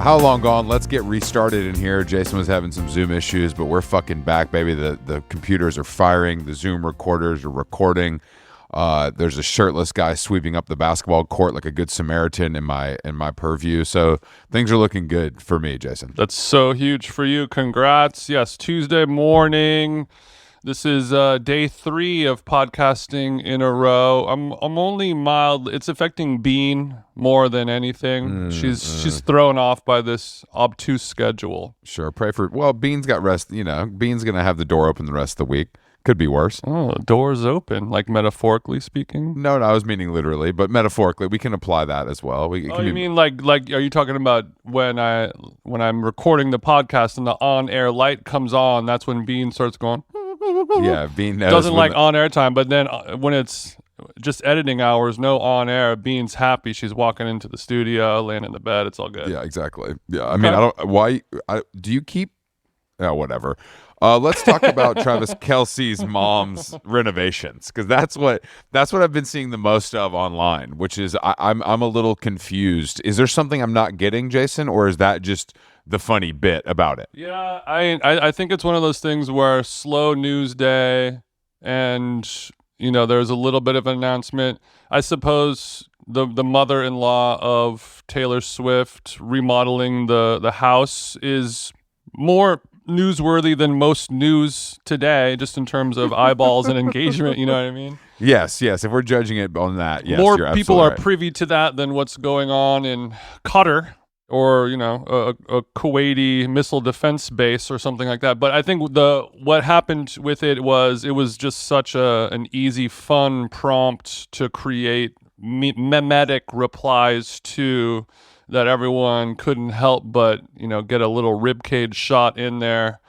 How long gone? Let's get restarted in here. Jason was having some Zoom issues, but we're fucking back, baby. The computers are firing. The Zoom recorders are recording. There's a shirtless guy sweeping up the basketball court like a good Samaritan in my purview. So things are looking good for me, Jason. That's so huge for you. Congrats. Yes, Tuesday morning. This is day 3 of podcasting in a row. I'm only mild. It's affecting Bean more than anything. She's thrown off by this obtuse schedule. Sure. Pray for. Well, Bean's got rest. Bean's gonna have the door open the rest of the week. Could be worse. Oh, doors open, like metaphorically speaking? No, I was meaning literally, but metaphorically, we can apply that as well. You mean like? Are you talking about when I'm recording the podcast and the on-air light comes on? That's when Bean starts going. Yeah, Bean knows doesn't like on-air time, but then when it's just editing hours, no on-air, Bean's happy. She's walking into the studio, laying in the bed. It's all good. Yeah, exactly. Yeah, I mean, do you keep? Oh, whatever. Let's talk about Travis Kelce's mom's renovations, because that's what I've been seeing the most of online. Which is I'm a little confused. Is there something I'm not getting, Jason, or is that just the funny bit about it? Yeah, I think it's one of those things where slow news day, and there's a little bit of an announcement. I suppose the mother-in-law of Taylor Swift remodeling the house is more newsworthy than most news today, just in terms of eyeballs and engagement. You know what I mean? Yes. If we're judging it on that, yes, more you're people are right. privy to that than what's going on in Qatar or a Kuwaiti missile defense base or something like that. But I think what happened with it was just such an easy, fun prompt to create memetic replies to, that everyone couldn't help but get a little ribcage shot in there,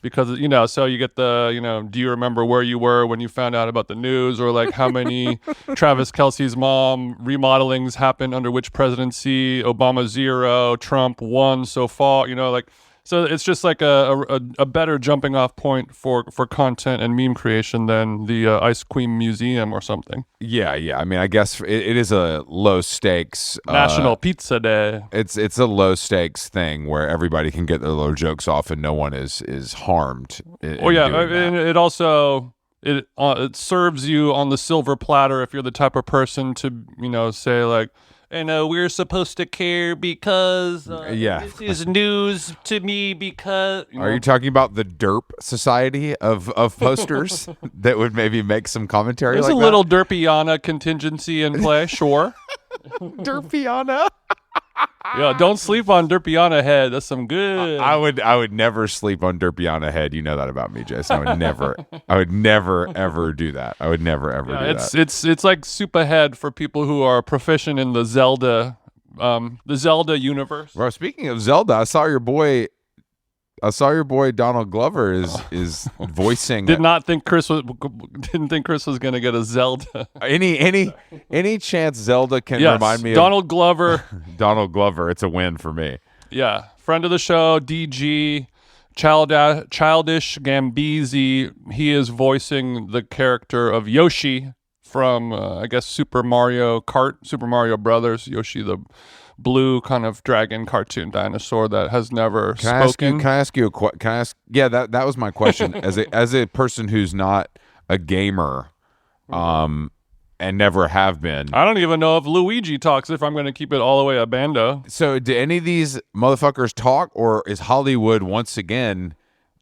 because so you get the do you remember where you were when you found out about the news, or like how many Travis Kelce's mom remodelings happened under which presidency, Obama 0, Trump 1 so far, so it's just like a better jumping off point for content and meme creation than the Ice Queen Museum or something. Yeah. I mean, I guess it is a low stakes National Pizza Day. It's a low stakes thing where everybody can get their little jokes off and no one is harmed. And it also it serves you on the silver platter if you're the type of person to say like, we're supposed to care because this is news to me because... Are you talking about the derp society of posters that would maybe make some commentary There's like a that? Little derpiana contingency in play, sure. Derpiana? Yeah, don't sleep on derpiana head. That's some good... I would never sleep on derpiana head. You know that about me, Jason. I would never, ever do that. I would never, ever do that. It's like soup ahead for people who are proficient in the Zelda universe. Well, speaking of Zelda, I saw your boy Donald Glover is voicing. Didn't think Chris was going to get a Zelda. Any chance Zelda can remind me Donald Glover. Donald Glover, it's a win for me. Yeah, friend of the show, DG, Childish Gambino. He is voicing the character of Yoshi from I guess Super Mario Brothers. Yoshi, the blue kind of dragon cartoon dinosaur that has never spoken. Can I ask you a question? Yeah, that was my question. as a person who's not a gamer, and never have been. I don't even know if Luigi talks, if I'm going to keep it all the way a bando. So do any of these motherfuckers talk, or is Hollywood once again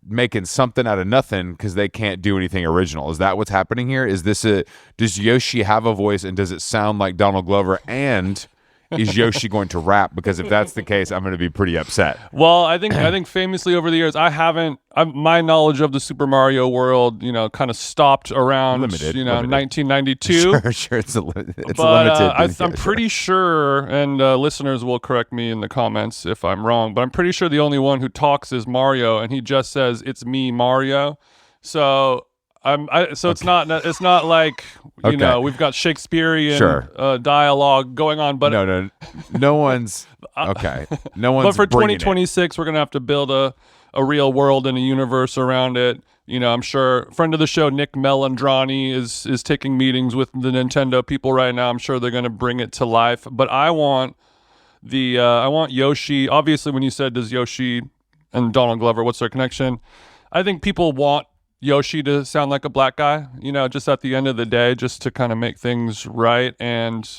making something out of nothing because they can't do anything original? Is that what's happening here? Does Yoshi have a voice, and does it sound like Donald Glover, and is Yoshi going to rap? Because if that's the case, I'm going to be pretty upset. Well, I think famously over the years, my knowledge of the Super Mario world, kind of stopped around, limited. 1992. Sure, it's limited. I'm pretty sure, and listeners will correct me in the comments if I'm wrong, but I'm pretty sure the only one who talks is Mario, and he just says, "It's me, Mario." So it's not like we've got Shakespearean dialogue going on, but no one's okay. No one's. But for 2026, we're gonna have to build a real world and a universe around it. I'm sure friend of the show Nick Melandrani is taking meetings with the Nintendo people right now. I'm sure they're gonna bring it to life. But I want I want Yoshi. Obviously, when you said does Yoshi and Donald Glover, what's their connection? I think people want Yoshi to sound like a black guy, just at the end of the day, just to kind of make things right. And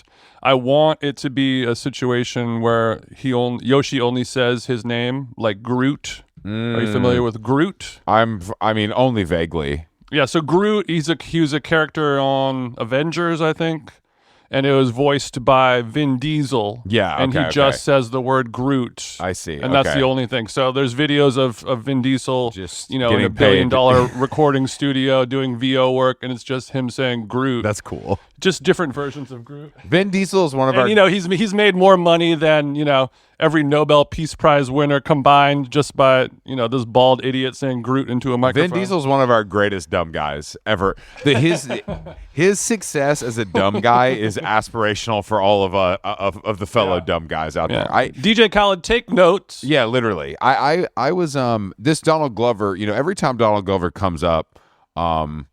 I want it to be a situation where Yoshi only says his name, like Groot. Are you familiar with Groot? Only vaguely. Yeah, so Groot, he was a character on Avengers, I think. And it was voiced by Vin Diesel. Yeah, and he just says the word Groot. I see. And that's the only thing. So there's videos of Vin Diesel, just in a $1 billion recording studio doing VO work, and it's just him saying Groot. That's cool. Just different versions of Groot. Vin Diesel is one of our... he's made more money than, every Nobel Peace Prize winner combined just by, this bald idiot saying Groot into a microphone. Vin Diesel is one of our greatest dumb guys ever. His success as a dumb guy is aspirational for all of the fellow dumb guys out there. DJ Khaled, take notes. Yeah, literally. I was this Donald Glover. Every time Donald Glover comes up, I'm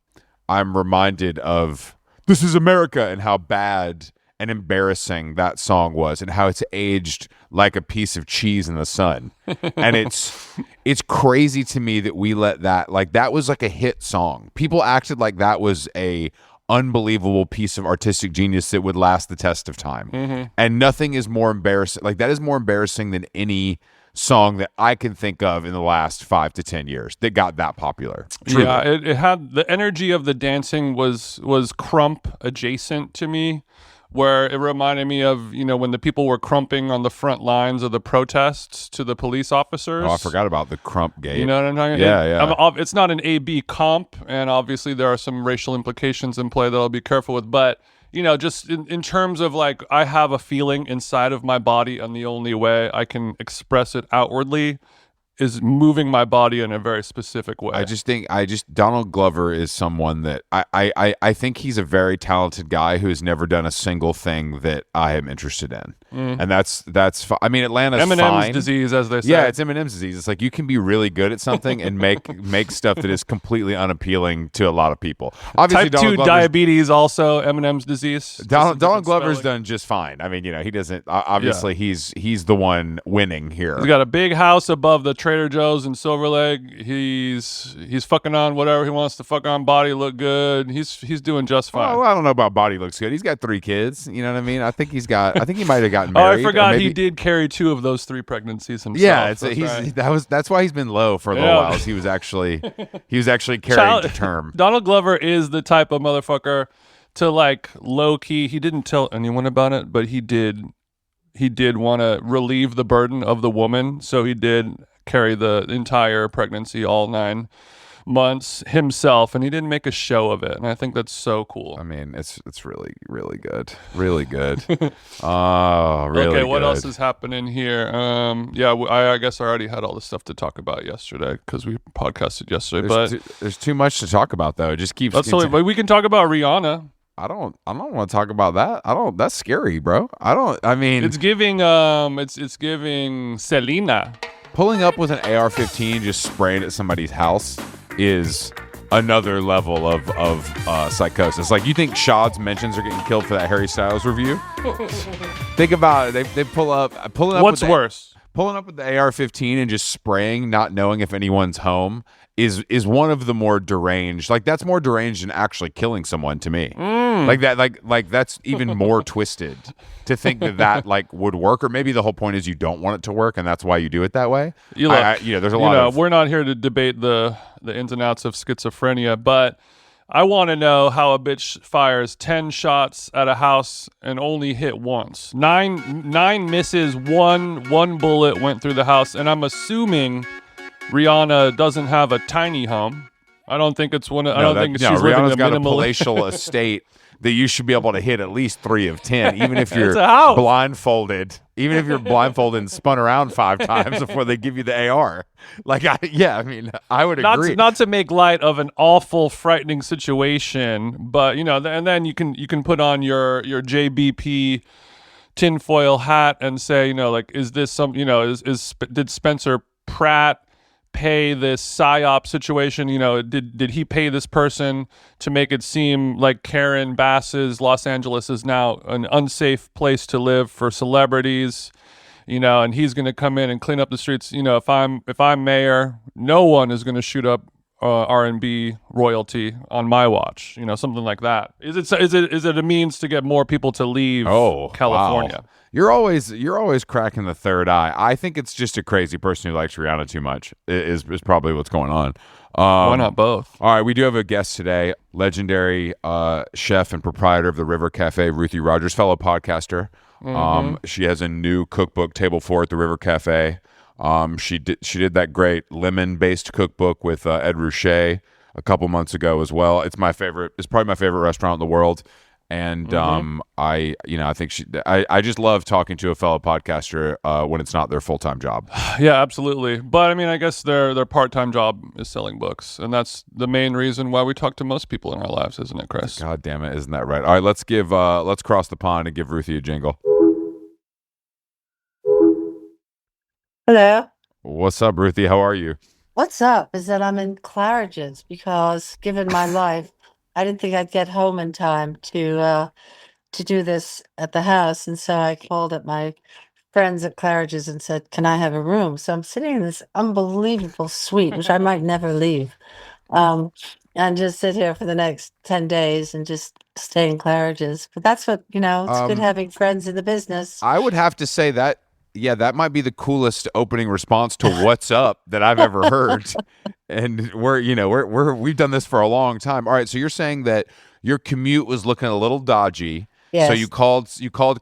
reminded of This Is America and how bad and embarrassing that song was, and how it's aged like a piece of cheese in the sun. And it's crazy to me that we let that was like a hit song. People acted like that was a unbelievable piece of artistic genius that would last the test of time. Mm-hmm. And nothing is more embarrassing. Like, that is more embarrassing than any song that I can think of in the last 5 to 10 years that got that popular. Truly. Yeah, it had the energy of the dancing was crump adjacent to me, where it reminded me of, when the people were crumping on the front lines of the protests to the police officers. Oh, I forgot about the crump gate. You know what I'm talking about? Yeah. It's not an A-B comp, and obviously there are some racial implications in play that I'll be careful with, but just in terms of like, I have a feeling inside of my body, and the only way I can express it outwardly is moving my body in a very specific way. I just think Donald Glover is someone that I think he's a very talented guy who has never done a single thing that I am interested in. And that's Atlanta's Eminem's fine. disease, as they say. Yeah, it's Eminem's disease. It's like you can be really good at something and make stuff that is completely unappealing to a lot of people. Obviously, Type 2 diabetes, also Eminem's disease. Donald Glover's done just fine. He doesn't. Obviously, he's the one winning here. He's got a big house above the Trader Joe's in Silver Lake. He's fucking on whatever he wants to fuck on. Body look good. He's doing just fine. Well, I don't know about body looks good. He's got 3 kids. You know what I mean? I think he might have gotten married. Oh, I forgot he did carry 2 of those 3 pregnancies himself. Yeah, that's why he's been low for a little while. He was actually carrying to term. Donald Glover is the type of motherfucker to, like, low key. He didn't tell anyone about it, but he did want to relieve the burden of the woman, so he did carry the entire pregnancy, all 9 months himself, and he didn't make a show of it, and I think that's so cool. It's really, really good. Really good. Oh, really okay, what good. else is happening here? I guess I already had all the stuff to talk about yesterday because we podcasted yesterday. There's too much to talk about, though. It just keeps... But we can talk about Rihanna. I don't want to talk about that. That's scary, bro. It's giving it's giving Selena. Pulling up with an AR-15, just spraying at somebody's house is another level of psychosis. Like, you think Shad's mentions are getting killed for that Harry Styles review? Think about it. They pulling up. What's worse? Pulling up with the AR-15 and just spraying, not knowing if anyone's home, is one of the more deranged. Like, that's more deranged than actually killing someone to me. Like that, like that's even more twisted to think that like would work. Or maybe the whole point is you don't want it to work, and that's why you do it that way. There's a lot of... We're not here to debate the ins and outs of schizophrenia, but I want to know how a bitch fires 10 shots at a house and only hit once. Nine misses, one bullet went through the house, and I'm assuming Rihanna doesn't have a tiny home. I don't think it's one. I don't think she's living Rihanna's a got minimal a palatial estate that you should be able to hit at least 3 of 10, even if you're It's a house. blindfolded. Even if you're blindfolded and spun around 5 times before they give you the AR. I would agree. Not to make light of an awful, frightening situation, but and then you can put on your JBP tinfoil hat and say, is this some, did Spencer Pratt pay this psyop situation? Did he pay this person to make it seem like Karen Bass's Los Angeles is now an unsafe place to live for celebrities? And he's going to come in and clean up the streets. If I'm mayor, no one is going to shoot up R&B royalty on my watch. Something like that. Is it a means to get more people to leave California? Wow. You're always cracking the third eye. I think it's just a crazy person who likes Rihanna too much. Is probably what's going on. Why not both? All right, we do have a guest today, legendary chef and proprietor of the River Café, Ruthie Rogers, fellow podcaster. She has a new cookbook, Table 4 at the River Café. She did that great lemon-based cookbook with Ed Ruscha a couple months ago as well. It's my favorite. It's probably my favorite restaurant in the world. And I think I just love talking to a fellow podcaster when it's not their full-time job. Yeah, absolutely. But I mean, I guess their part-time job is selling books, and that's the main reason why we talk to most people in our lives, isn't it, Chris? God damn it, isn't that right? All right, let's cross the pond and give Ruthie a jingle. Hello. What's up, Ruthie? How are you? What's up is that I'm in Claridge's because given my life, I didn't think I'd get home in time to do this at the house. And so I called up my friends at Claridge's and said, "Can I have a room?" So I'm sitting in this unbelievable suite, which I might never leave. And just sit here for the next 10 days and just stay in Claridge's. But that's what, it's good having friends in the business. I would have to say that, yeah, that might be the coolest opening response to "What's up" that I've ever heard. And we've done this for a long time. All right, so you're saying that your commute was looking a little dodgy. Yes. So you called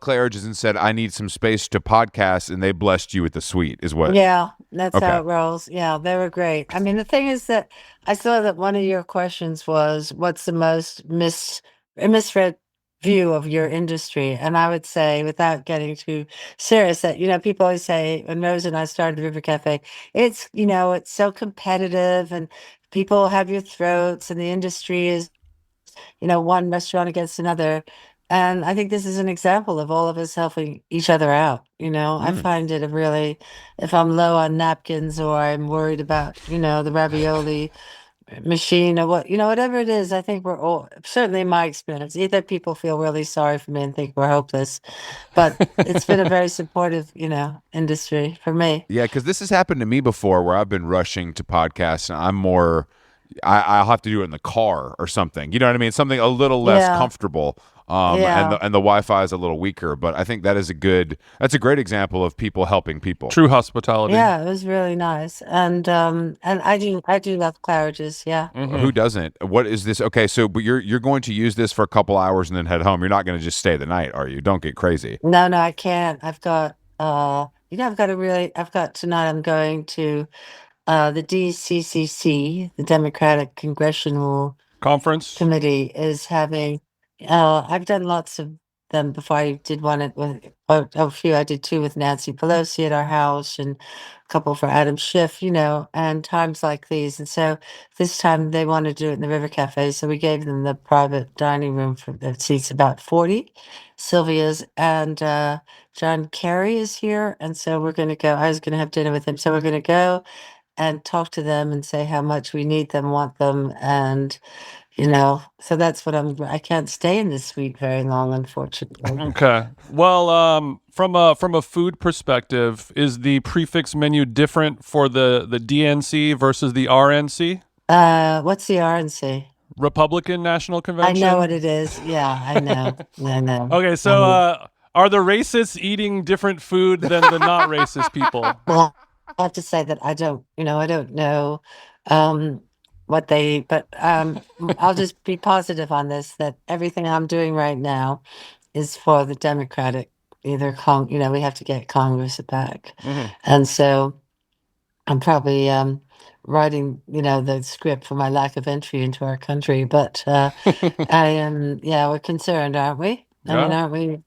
Claridge's and said, "I need some space to podcast," and they blessed you with the suite, is what? Yeah, that's Okay. how it rolls. Yeah, they were great. I mean, the thing is that I saw that one of your questions was, what's the most misread view of your industry? And I would say, without getting too serious, that, people always say, when Rose and I started the River Cafe, it's so competitive and people have your throats and the industry is one restaurant against another. And I think this is an example of all of us helping each other out. I find it if I'm low on napkins or I'm worried about, the ravioli machine or whatever it is, I think we're all, certainly in my experience, either people feel really sorry for me and think we're hopeless, but it's been a very supportive, industry for me. Yeah, because this has happened to me before where I've been rushing to podcasts and I'll have to do it in the car or something. You know what I mean? Something a little less Yeah. comfortable. Yeah. And the Wi-Fi is a little weaker, but I think that's a great example of people helping people. True hospitality. Yeah, it was really nice. And I do love Claridge's, yeah. Who doesn't? What is this? Okay, so but you're going to use this for a couple hours and then head home. You're not going to just stay the night, are you? Don't get crazy. No, I can't. I've got tonight I'm going to the DCCC, the Democratic Congressional Conference. Committee is having, I've done lots of them before. I did a few, I did two with Nancy Pelosi at our house and a couple for Adam Schiff, and times like these. And so this time they wanted to do it in the River Cafe. So we gave them the private dining room that seats about 40. Sylvia's and John Kerry is here. And so we're going to go. I was going to have dinner with him. So we're going to go and talk to them and say how much we need them, want them, and so that's what I can't stay in this suite very long, unfortunately. Okay. Well, from a food perspective, is the prefix menu different for the DNC versus the RNC? What's the RNC? Republican National Convention? I know what it is. Yeah, I know. I know. Okay, so are the racists eating different food than the not racist people? Well, I have to say that I don't know what they, but I'll just be positive on this, that everything I'm doing right now is for the Democratic, we have to get Congress back. And so I'm probably writing, the script for my lack of entry into our country, but we're concerned, aren't we? I mean,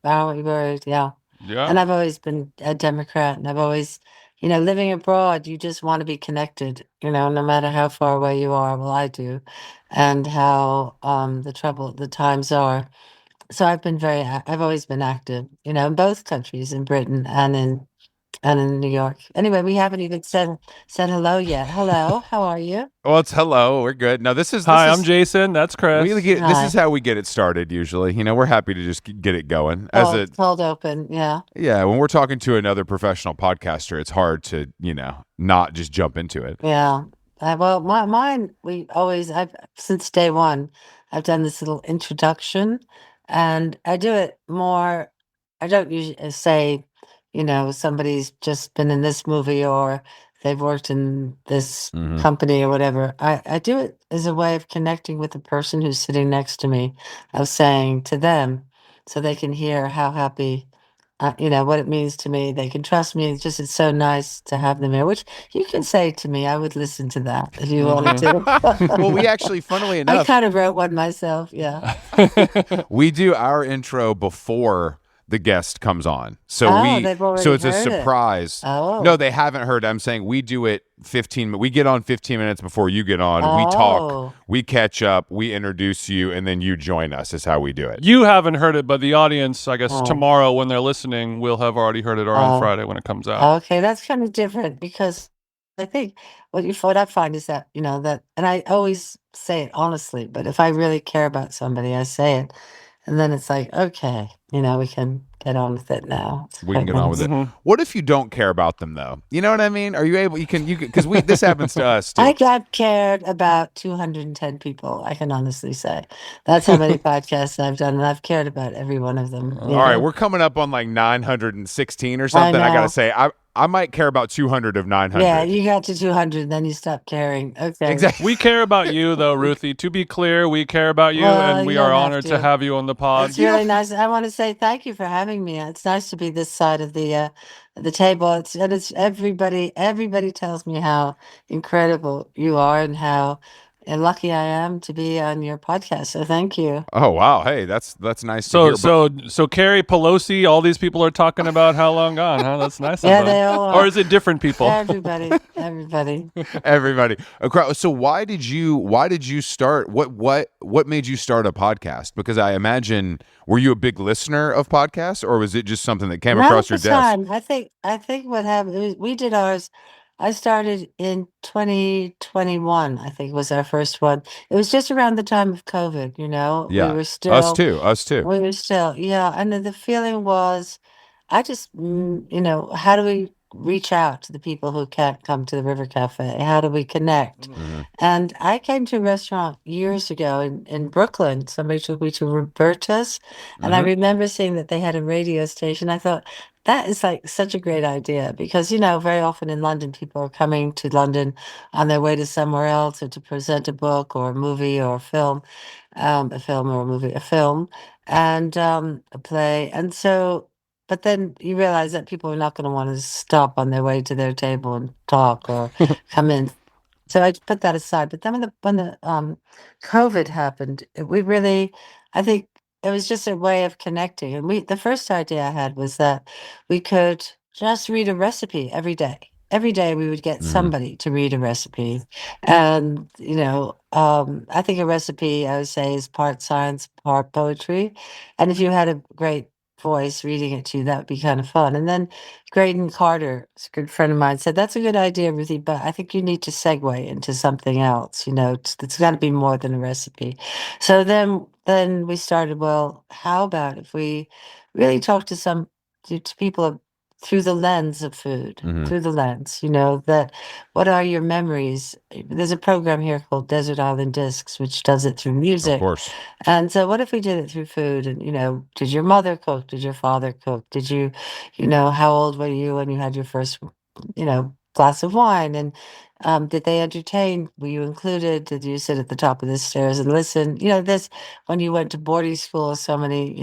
aren't we worried? Yeah. Yeah. And I've always been a Democrat, and I've always, living abroad, you just want to be connected, no matter how far away you are. Well, I do, and how the times are. So I've always been active, in both countries, in Britain and and in New York. Anyway, we haven't even said hello yet. Hello, how are you? Well, it's hello. We're good. No, this Hi, I'm is Jason. That's Chris. this is Hi. how we get it started. Usually, we're happy to just get it going. As a Cold open, yeah. Yeah, when we're talking to another professional podcaster, it's hard to not just jump into it. Yeah. Well, mine, I've since day one, I've done this little introduction, and I do it more. I don't usually say, somebody's just been in this movie or they've worked in this Mhm. company or whatever. I do it as a way of connecting with the person who's sitting next to me, of saying to them so they can hear how happy what it means to me. They can trust me. It's so nice to have them here, which you can say to me. I would listen to that if you wanted to. Well, we actually, funnily I enough, kind of wrote one myself. Yeah. we do our intro before the guest comes on. So They've so already it's a heard it. surprise. Oh. No, they haven't heard. I'm saying we do it we get on 15 minutes before you get on. We talk, we catch up, we introduce you, and then you join us is how we do it. You haven't heard it, but the audience, I guess, Oh. tomorrow when they're listening, will have already heard it, or on Friday when it comes out. Okay, that's kind of different because I think what I find is that, and I always say it honestly, but if I really care about somebody, I say it. And then it's like, okay, we can get on with it now. We can get on with it. Mhm. What if you don't care about them though? You know what I mean? Are you able? You can because this happens to us too. I've cared about 210 people. I can honestly say that's how many podcasts I've done, and I've cared about every one of them. All right, we're coming up on like 916 or something. I gotta say, I might care about 200 of 900. Yeah, you got to 200, then you stop caring. Okay. Exactly. We care about you, though, Ruthie. To be clear, we care about you, and we are honored to have you on the pod. It's really nice. I want to say thank you for having me. It's nice to be this side of the table. It's everybody. Everybody tells me how incredible you are and how lucky I am to be on your podcast. So thank you. Oh wow! Hey, that's nice to hear. So Carrie Pelosi, all these people are talking about how long gone, huh? That's nice. Yeah, they all are. Or is it different people? Everybody. Everybody. So why did you start? What made you start a podcast? Because I imagine, were you a big listener of podcasts, or was it just something that came across your desk? Time. I think what happened was we did ours. I started in 2021, I think was our first one. It was just around the time of COVID, Yeah. We were still Us too. We were still, yeah. And the feeling was, I just, how do we reach out to the people who can't come to the River Cafe? How do we connect? Mhm. And I came to a restaurant years ago in Brooklyn. Somebody took me to Roberta's, and I remember seeing that they had a radio station. I thought, that is like such a great idea because, very often in London, people are coming to London on their way to somewhere else or to present a book or a movie or a film or a movie, a film and a play. And so, but then you realize that people are not going to want to stop on their way to their table and talk or come in. So I put that aside. But then when the COVID happened, I think it was just a way of connecting. And the first idea I had was that we could just read a recipe every day. Every day we would get somebody to read a recipe. And, I think a recipe, I would say, is part science, part poetry. And if you had a great voice reading it to you, that would be kind of fun. And then Graydon Carter, a good friend of mine, said, that's a good idea, Ruthie, but I think you need to segue into something else. It's got to be more than a recipe. So then we started, well, how about if we really talk to people through the lens of food, through the lens, that what are your memories? There's a program here called Desert Island Discs, which does it through music. Of course. And so what if we did it through food? And, did your mother cook? Did your father cook? Did you, how old were you when you had your first, glass of wine? And did they entertain? Were you included? Did you sit at the top of the stairs and listen? When you went to boarding school, so many,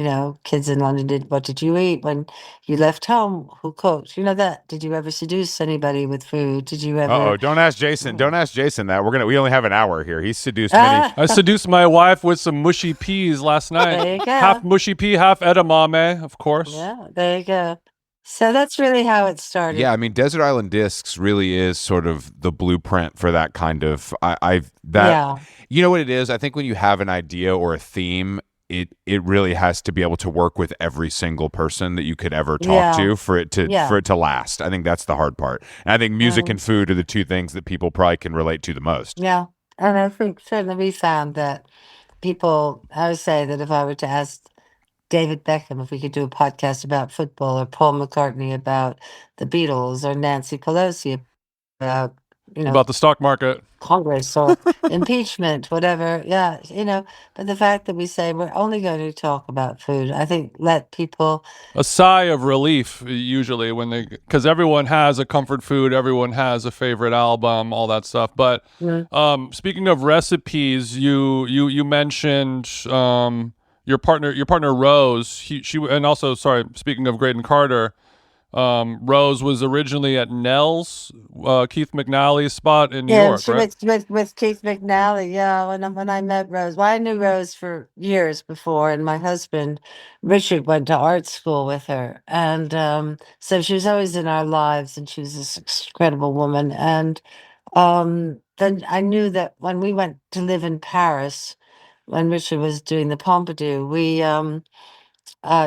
kids in London did. What did you eat when you left home? Who cooked? That. Did you ever seduce anybody with food? Did you ever? Oh, don't ask Jason. Don't ask Jason that. We only have an hour here. He's seduced many. I seduced my wife with some mushy peas last night. There you go. Half mushy pea, half edamame, of course. Yeah, there you go. So that's really how it started. Yeah, I mean, Desert Island Discs really is sort of the blueprint for that kind of. Yeah. You know what it is? I think when you have an idea or a theme, it really has to be able to work with every single person that you could ever talk Yeah. to for it Yeah. to last. I think that's the hard part. And I think music and food are the two things that people probably can relate to the most. Yeah. And I think certainly we found that people, I would say that if I were to ask David Beckham if we could do a podcast about football, or Paul McCartney about the Beatles, or Nancy Pelosi about, About the stock market. Congress or impeachment, whatever. Yeah, but the fact that we say we're only going to talk about food, I think let people. A sigh of relief usually when because everyone has a comfort food, everyone has a favorite album, all that stuff. But speaking of recipes, you mentioned your partner Rose. And also, sorry, speaking of Graydon Carter, Rose was originally at Nell's, Keith McNally's spot in New Yeah, York, she right? with Keith McNally. Yeah, when I met Rose, well, I knew Rose for years before, and my husband Richard went to art school with her, and so she was always in our lives, and she was this incredible woman. And then I knew that when we went to live in Paris, when Richard was doing the Pompidou,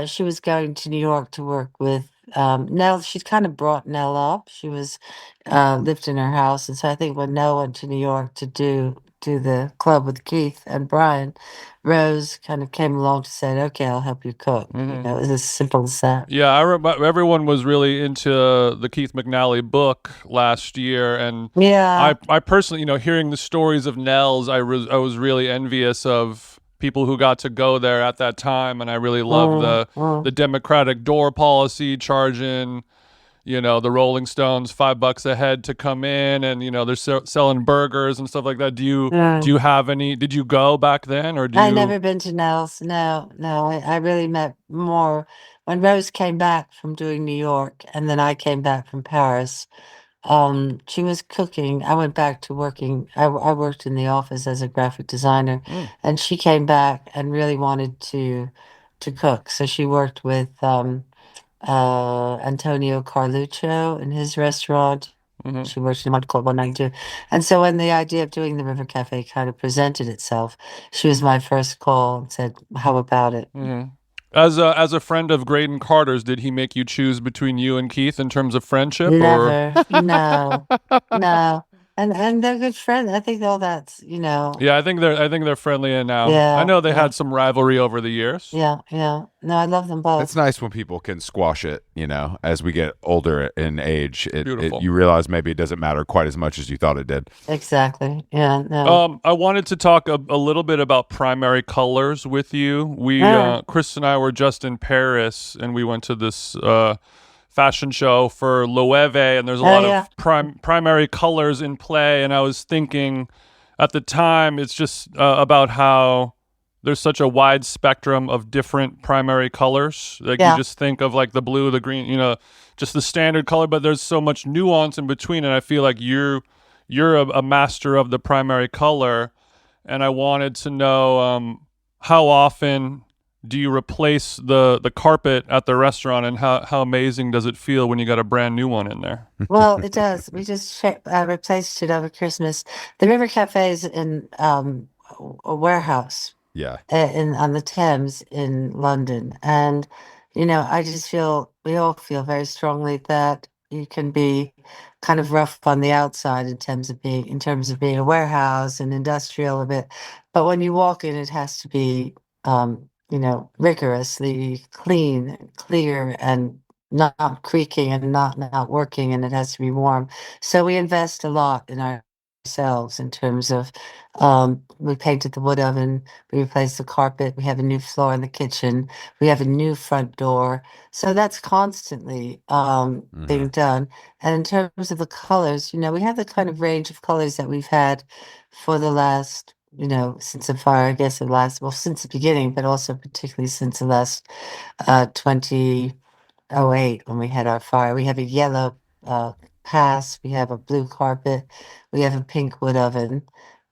she was going to New York to work with Nell. She'd kind of brought Nell up. She was lived in her house, and so I think when Nell went to New York to do the club with Keith and Brian, Rose kind of came along to say, "Okay, I'll help you cook." It was as simple as that. Yeah, I remember everyone was really into the Keith McNally book last year, and Yeah. I personally, hearing the stories of Nell's, I was really envious of people who got to go there at that time, and I really loved the democratic door policy, charging the Rolling Stones $5 a head to come in, and they're selling burgers and stuff like that. Do you have any? Did you go back then, or do I you? never been to Nell's. No, no. I really met more when Rose came back from doing New York, and then I came back from Paris. She was cooking. I went back to working. I worked in the office as a graphic designer, and she came back and really wanted to cook. So she worked with Antonio Carluccio in his restaurant. She worked in one called 192. And so when the idea of doing the River Cafe kind of presented itself, she was my first call and said, "How about it?" As a friend of Graydon Carter's, did he make you choose between you and Keith in terms of friendship, or? Never. No. No. And they're good friends. I think all that's. Yeah, I think they're friendly now. I Yeah, know they yeah. had some rivalry over the years. Yeah, yeah. No, I love them both. It's nice when people can squash it, as we get older in age. Beautiful. You realize maybe it doesn't matter quite as much as you thought it did. Exactly. Yeah, no. I wanted to talk a little bit about primary colors with you. Chris and I were just in Paris, and we went to this fashion show for Loewe, and there's a lot of primary colors in play. And I was thinking at the time, it's just about how there's such a wide spectrum of different primary colors. Like you just think of like the blue, the green, just the standard color, but there's so much nuance in between. And I feel like you're a master of the primary color. And I wanted to know how often do you replace the carpet at the restaurant, and how amazing does it feel when you got a brand new one in there? Well, it does. We just replaced it over Christmas. The River Cafe is in a warehouse. Yeah. On the Thames in London, and I just feel we all feel very strongly that you can be kind of rough on the outside in terms of being a warehouse and industrial a bit, but when you walk in, it has to be rigorously clean, and clear, and not creaking and not working, and it has to be warm. So we invest a lot in ourselves in terms of we painted the wood oven, we replaced the carpet, we have a new floor in the kitchen, we have a new front door. So that's constantly being done. And in terms of the colors, we have the kind of range of colors that we've had for the last since the fire, I guess since the beginning, but also particularly since the last 2008 when we had our fire. We have a yellow pass, we have a blue carpet, we have a pink wood oven,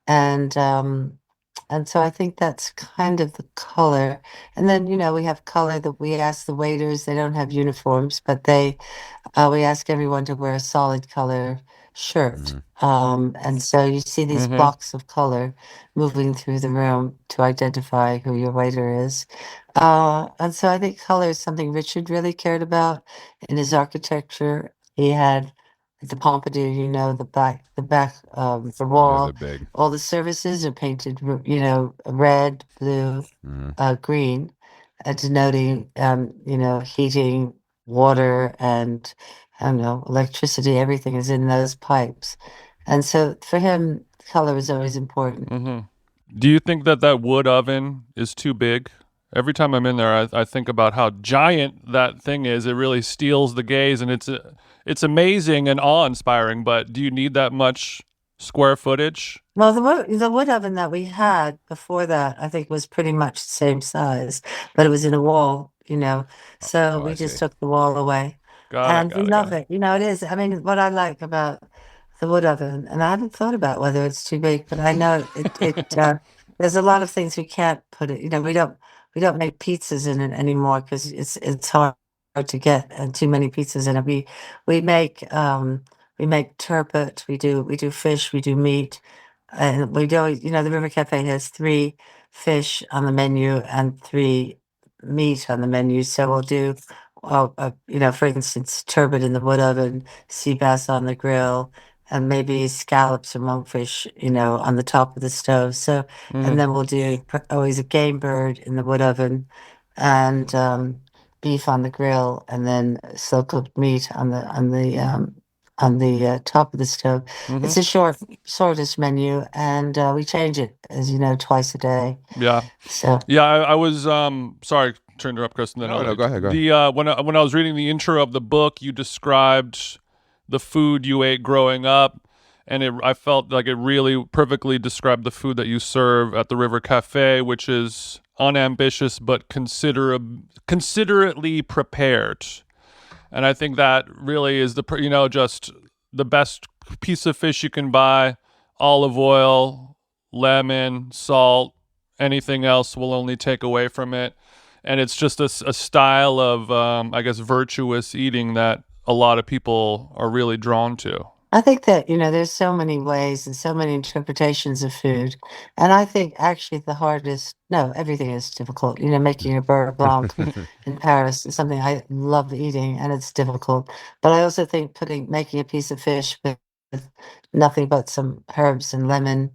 and so I think that's kind of the color. And then we have color that we ask the waiters. They don't have uniforms, but we ask everyone to wear a solid color shirt. And so you see these Mm-hmm. blocks of color moving through the room to identify who your waiter is. And so I think color is something Richard really cared about in his architecture. He had the Pompadour, the Yeah, they're wall. big. All the surfaces are painted, red, blue, green, denoting, heating, water, and I don't know, electricity. Everything is in those pipes. And so for him, color is always important. Mm-hmm. Do you think that that wood oven is too big? Every time I'm in there, I think about how giant that thing is. It really steals the gaze, and it's amazing and awe-inspiring. But do you need that much square footage? Well, the wood oven that we had before that, I think, was pretty much the same size, but it was in a wall, So Oh, I we see. just took the wall away, Got it. and we Got it. Got love it. it. It is. I mean, what I like about the wood oven, and I haven't thought about whether it's too big, but I know there's a lot of things we can't put it. We don't make pizzas in it anymore because it's hard to get too many pizzas in it. We make turbot. We do fish. We do meat. And we do, the River Cafe has three fish on the menu and three meat on the menu. So we'll do, for instance, turbot in the wood oven, sea bass on the grill, and maybe scallops or monkfish, on the top of the stove. So, and Mm-hmm. then we'll do always a game bird in the wood oven and beef on the grill, and then slow cooked meat on the top of the stove. Mm-hmm. It's a shortest menu, and we change it, as you know, twice a day. Yeah. So, Yeah. I was sorry to interrupt, Kristen. Then No, go ahead. Go ahead. when I was reading the intro of the book, you described the food you ate growing up, and I felt like it really perfectly described the food that you serve at the River Cafe, which is unambitious but considerately prepared. And I think that really is just the best piece of fish you can buy. Olive oil, lemon, salt, anything else will only take away from it. And it's just a style of, I guess, virtuous eating that a lot of people are really drawn to. I think that, there's so many ways and so many interpretations of food. And I think actually no, everything is difficult. Making a beurre blanc in Paris is something I love eating, and it's difficult. But I also think making a piece of fish with nothing but some herbs and lemon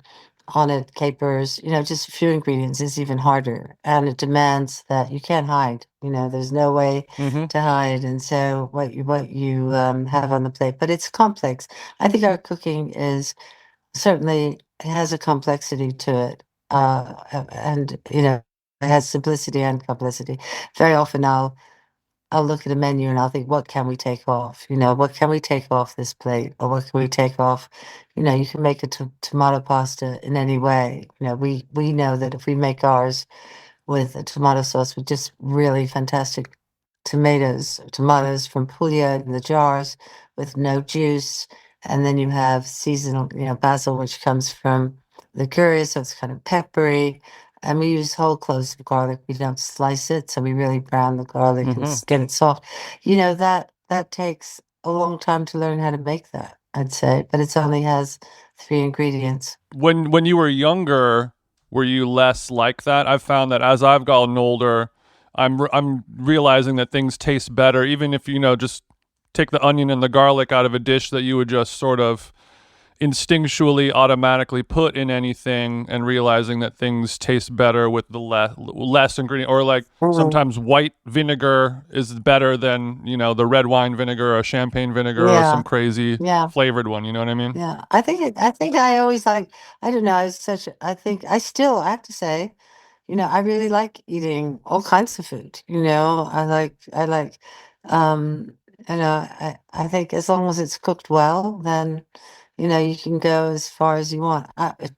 on it, capers, just a few ingredients is even harder. And it demands that you can't hide. There's no way Mm-hmm. to hide. And so what you have on the plate, but it's complex. I think our cooking is certainly it has a complexity to it. And it has simplicity and complexity. Very often I'll look at a menu and I'll think, what can we take off? What can we take off this plate? Or what can we take off? You can make a tomato pasta in any way. We know that if we make ours with a tomato sauce with just really fantastic tomatoes from Puglia in the jars with no juice. And then you have seasonal, basil, which comes from the curry, so it's kind of peppery. And we use whole cloves of garlic. We don't slice it, so we really brown the garlic and Mm-hmm. get it soft. That takes a long time to learn how to make that, I'd say, but it only has three ingredients. When you were younger, were you less like that? I've found that as I've gotten older, I'm realizing that things taste better, even if just take the onion and the garlic out of a dish that you would just sort of instinctually automatically put in anything, and realizing that things taste better with the less ingredient, or like Mhm. sometimes white vinegar is better than the red wine vinegar or champagne vinegar or Yeah, some crazy yeah. flavored one, you know what I mean? Yeah, I think I always I don't know, I think I have to say, I really like eating all kinds of food, um, I think as long as it's cooked well, then, you can go as far as you want.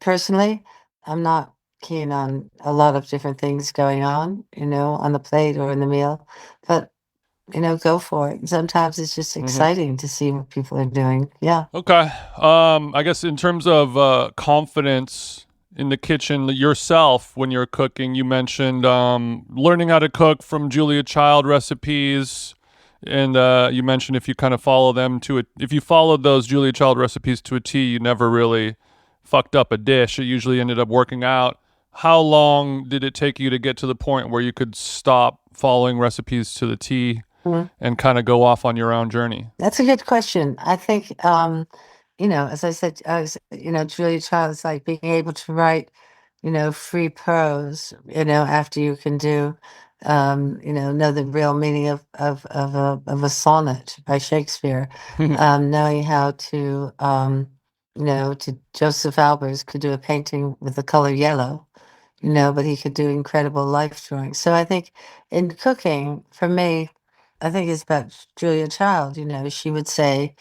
Personally, I'm not keen on a lot of different things going on the plate or in the meal, but, go for it. Sometimes it's just Mm-hmm. exciting to see what people are doing. Yeah. Okay. I guess in terms of confidence in the kitchen yourself when you're cooking, you mentioned learning how to cook from Julia Child recipes. And you mentioned if you kind of follow them if you followed those Julia Child recipes to a T, you never really fucked up a dish. It usually ended up working out. How long did it take you to get to the point where you could stop following recipes to the T and kind of go off on your own journey? That's a good question. I think, as I said, Julia Child is like being able to write, free prose, after you can know the real meaning of a sonnet by Shakespeare, knowing how to Joseph Albers could do a painting with the color yellow, but he could do incredible life drawings. So I think in cooking, for me, I think it's about Julia Child. She would say,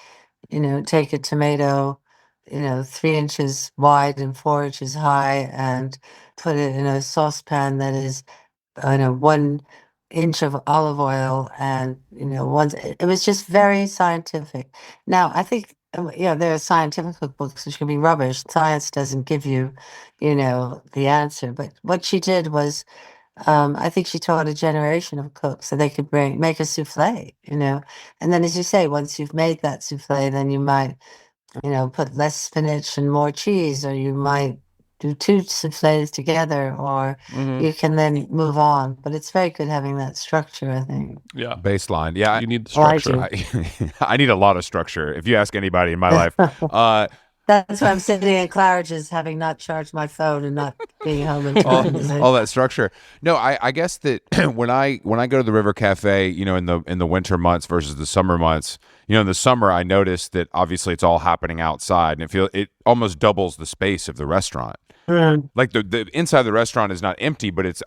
take a tomato, 3 inches wide and 4 inches high, and put it in a saucepan that is, 1 inch of olive oil, and it was just very scientific. Now, I think, there are scientific cookbooks which can be rubbish. Science doesn't give you, the answer. But what she did was, I think she taught a generation of cooks so they could make a souffle, and then, as you say, once you've made that souffle, then you might, put less spinach and more cheese, or you might do two souffles together, or you can then move on. But it's very good having that structure, I think. Yeah. Baseline. Yeah. You need the structure. I need a lot of structure. If you ask anybody in my life, that's why I'm sitting at Claridge's, having not charged my phone and not being home in time. all that structure. No, I guess that when I go to the River Cafe, in the winter months versus the summer months, in the summer I noticed that obviously it's all happening outside, and it almost doubles the space of the restaurant. Like the inside of the restaurant is not empty, but it's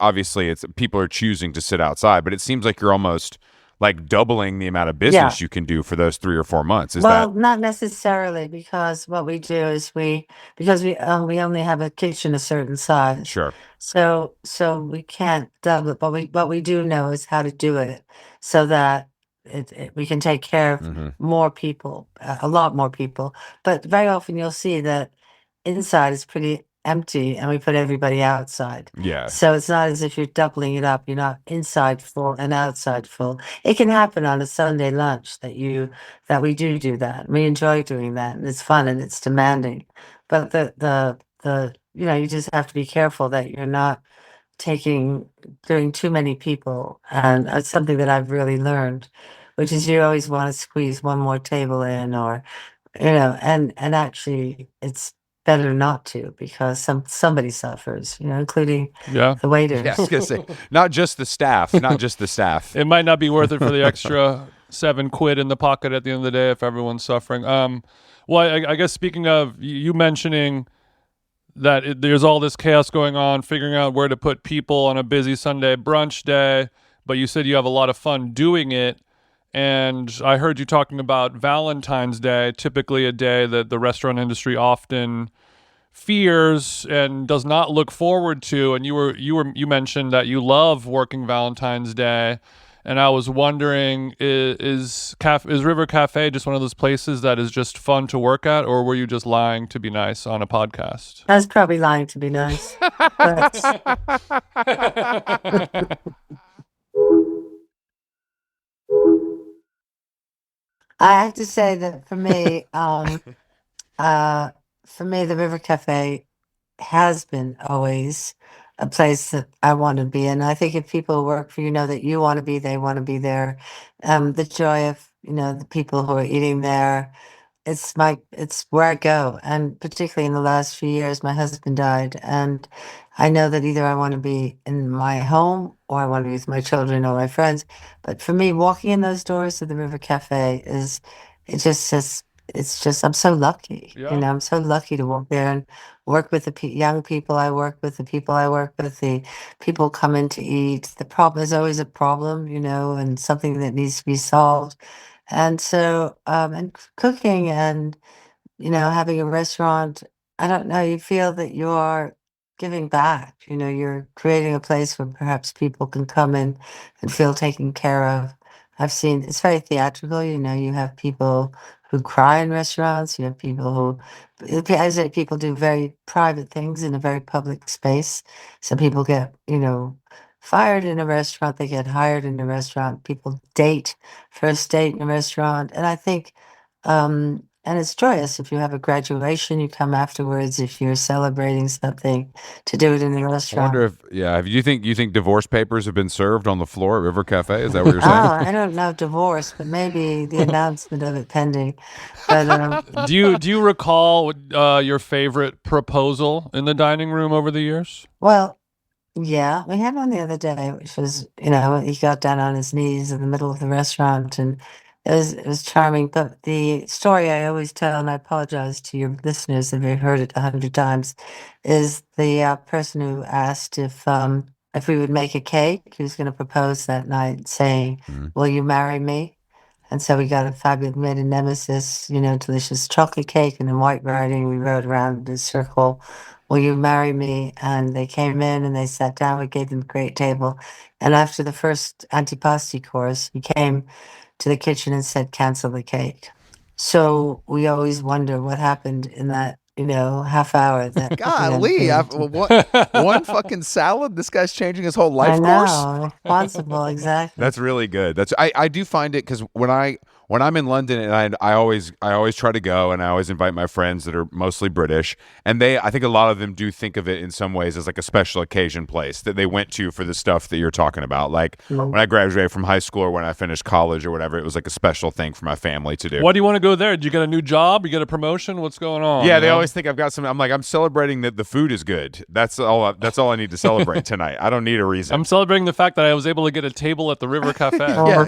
people are choosing to sit outside. But it seems like you're almost like doubling the amount of business you can do for those 3 or 4 months. Not necessarily, because what we do is because we only have a kitchen a certain size. Sure. So we can't double it, but what we do know is how to do it so that we can take care of more people, a lot more people. But very often you'll see that inside is pretty empty, and we put everybody outside. Yeah. So it's not as if you're doubling it up. You're not inside full and outside full. It can happen on a Sunday lunch that we do that. We enjoy doing that, and it's fun and it's demanding. But you just have to be careful that you're not doing too many people. And it's something that I've really learned, which is you always want to squeeze one more table in, or and actually it's better not to, because somebody suffers, including the waiters. Yeah, I was gonna say, not just the staff. It might not be worth it for the extra £7 in the pocket at the end of the day if everyone's suffering. Well, I guess speaking of you mentioning that there's all this chaos going on, figuring out where to put people on a busy Sunday brunch day, but you said you have a lot of fun doing it. And I heard you talking about Valentine's Day, typically a day that the restaurant industry often fears and does not look forward to. And you mentioned that you love working Valentine's Day, and I was wondering, is River Café just one of those places that is just fun to work at, or were you just lying to be nice on a podcast? I was probably lying to be nice. I have to say that for me, the River Cafe has been always a place that I want to be in. I think if people work for you, know that you want to be, they want to be there. The joy of, the people who are eating there, it's where I go. And particularly in the last few years, my husband died, and I know that either I want to be in my home, or I want to be with my children or my friends. But for me, walking in those doors of the River Cafe it's just, I'm so lucky. Yeah. I'm so lucky to walk there and work with the young people I work with, the people I work with, the people come in to eat. The problem is always a problem, and something that needs to be solved. And so, and cooking and, having a restaurant, I don't know, you feel that you're giving back. You're creating a place where perhaps people can come in and feel taken care of. I've seen it's very theatrical. You have people who cry in restaurants. You have people I say people do very private things in a very public space. Some people get, fired in a restaurant, they get hired in a restaurant. People date, first date in a restaurant. And I think, and it's joyous. If you have a graduation, you come afterwards. If you're celebrating something, to do it in a I restaurant. wonder if, yeah, if you think divorce papers have been served on the floor at River Cafe? Is that what you're saying? Oh, I don't know divorce, but maybe the announcement of it pending. But Do you recall your favorite proposal in the dining room over the years? well, yeah, we had one the other day, which was, he got down on his knees in the middle of the restaurant, and it was charming. But the story I always tell, and I apologize to your listeners if you've heard it 100 times, is the person who asked if we would make a cake. He was going to propose that night, saying, Mhm. "Will you marry me?" And so we got a fabulous, made a nemesis, delicious chocolate cake, and in white writing, we wrote around the circle, "Will you marry me?" And they came in and they sat down. We gave them a great table. And after the first antipasti course, he came to the kitchen and said, "Cancel the cake." So we always wonder what happened in that, half hour that, Golly, one fucking salad. This guy's changing his whole life I course. know, responsible, exactly. That's really good. I do find it because when I'm in London and I always try to go and I always invite my friends that are mostly British and I think a lot of them do think of it in some ways as like a special occasion place that they went to for the stuff that you're talking about. Like when I graduated from high school or when I finished college or whatever, it was like a special thing for my family to do. Why do you want to go there? Did you get a new job? You get a promotion? What's going on? Yeah, they always think I've got some. I'm like, I'm celebrating that the food is good. That's all I need to celebrate tonight. I don't need a reason. I'm celebrating the fact that I was able to get a table at the River Cafe.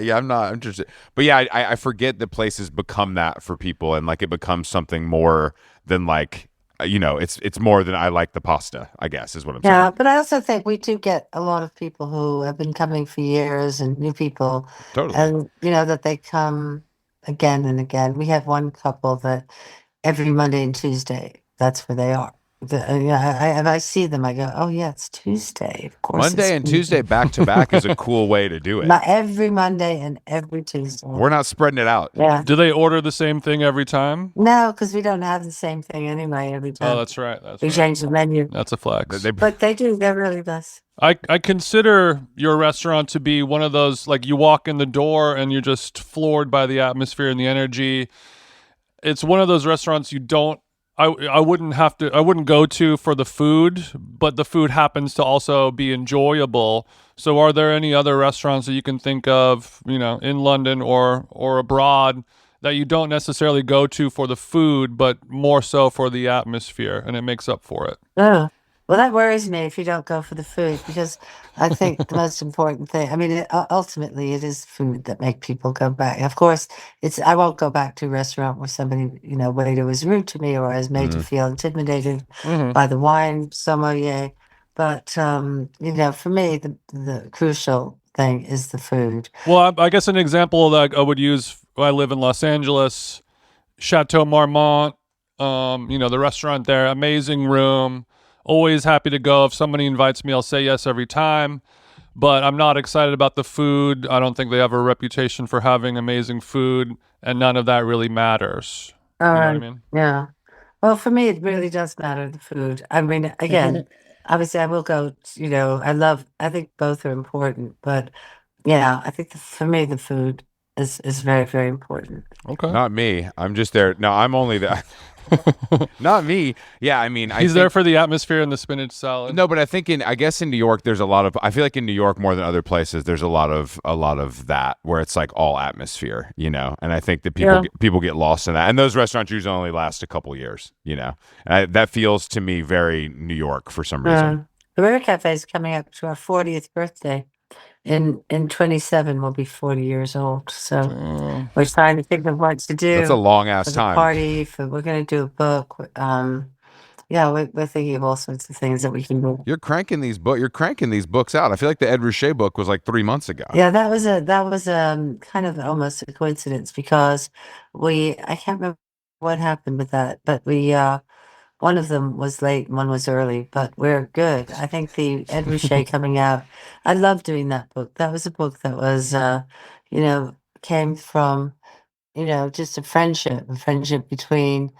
Yeah, I'm not interested. But yeah, I forget that places become that for people, and like it becomes something more than like it's more than I like the pasta, I guess is what I'm saying. Yeah, but I also think we do get a lot of people who have been coming for years and new people, Totally. and that they come again and again. We have one couple that every Monday and Tuesday, that's where they are. If I see them, I go, "Oh yeah, it's Tuesday. Of course, Monday it's and Tuesday back to back is a cool way to do it. Every Monday and every Tuesday." We're not spreading it out. Yeah. Do they order the same thing every time? No, because we don't have the same thing anyway every time. Oh, that's right. We change the menu. That's a flex. But they do. They're really nice. I consider your restaurant to be one of those, like you walk in the door and you're just floored by the atmosphere and the energy. It's one of those restaurants I wouldn't go to for the food, but the food happens to also be enjoyable. So are there any other restaurants that you can think of, in London or abroad that you don't necessarily go to for the food, but more so for the atmosphere, and it makes up for it? Oh, well, that worries me if you don't go for the food, because I think the most important thing, I mean, ultimately, it is food that make people go back. Of course, I won't go back to a restaurant where somebody, waiter was rude to me or has made you feel intimidated by the wine sommelier. But, for me, the crucial thing is the food. Well, I guess an example that I would use, I live in Los Angeles, Chateau Marmont, the restaurant there, amazing room. Always happy to go. If somebody invites me, I'll say yes every time. But I'm not excited about the food. I don't think they have a reputation for having amazing food, and none of that really matters. You know what I mean? Yeah. Well, for me, it really does matter, the food. I mean, again, obviously I will go, I think both are important, but yeah, I think for me, the food is very, very important. Okay. Not me. I'm just there. No, I'm only there. Not me. Yeah, I mean, He's there for the atmosphere and the spinach salad. No, but I guess in New York, there's a lot of. I feel like in New York more than other places, there's a lot of that where it's like all atmosphere, And I think that people get lost in that, and those restaurants usually only last a couple years, And that feels to me very New York for some reason. The River Cafe is coming up to our 40th birthday. In 27, we'll be 40 years old. So we're trying to think of what to do. That's a long ass time. Party. We're going to do a book. We're thinking of all sorts of things that we can do. You're cranking these books out. I feel like the Ed Ruscha book was like 3 months ago. Yeah, that was kind of almost a coincidence because I can't remember what happened with that, but one of them was late and one was early, but we're good. I think the Ed Ruscha coming out, I love doing that book. That was a book that was, came from, just a friendship between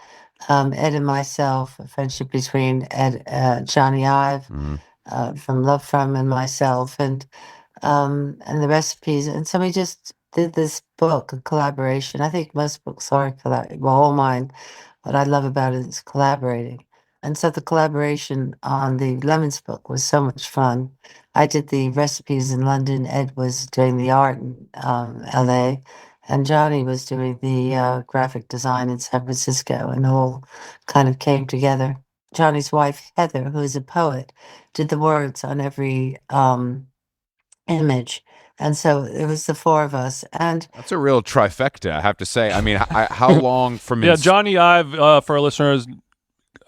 Ed and myself, a friendship between Ed, Johnny Ive, from Love From and myself, and the recipes. And so we just did this book, a collaboration. I think most books are well, all mine. What I love about it is collaborating. And so the collaboration on the Lemons book was so much fun. I did the recipes in London. Ed was doing the art in LA, and Johnny was doing the graphic design in San Francisco, and all kind of came together. Johnny's wife, Heather, who is a poet, did the words on every image. And so it was the four of us. And That's a real trifecta, I have to say. I mean, how long from Yeah, Johnny Ive, for our listeners,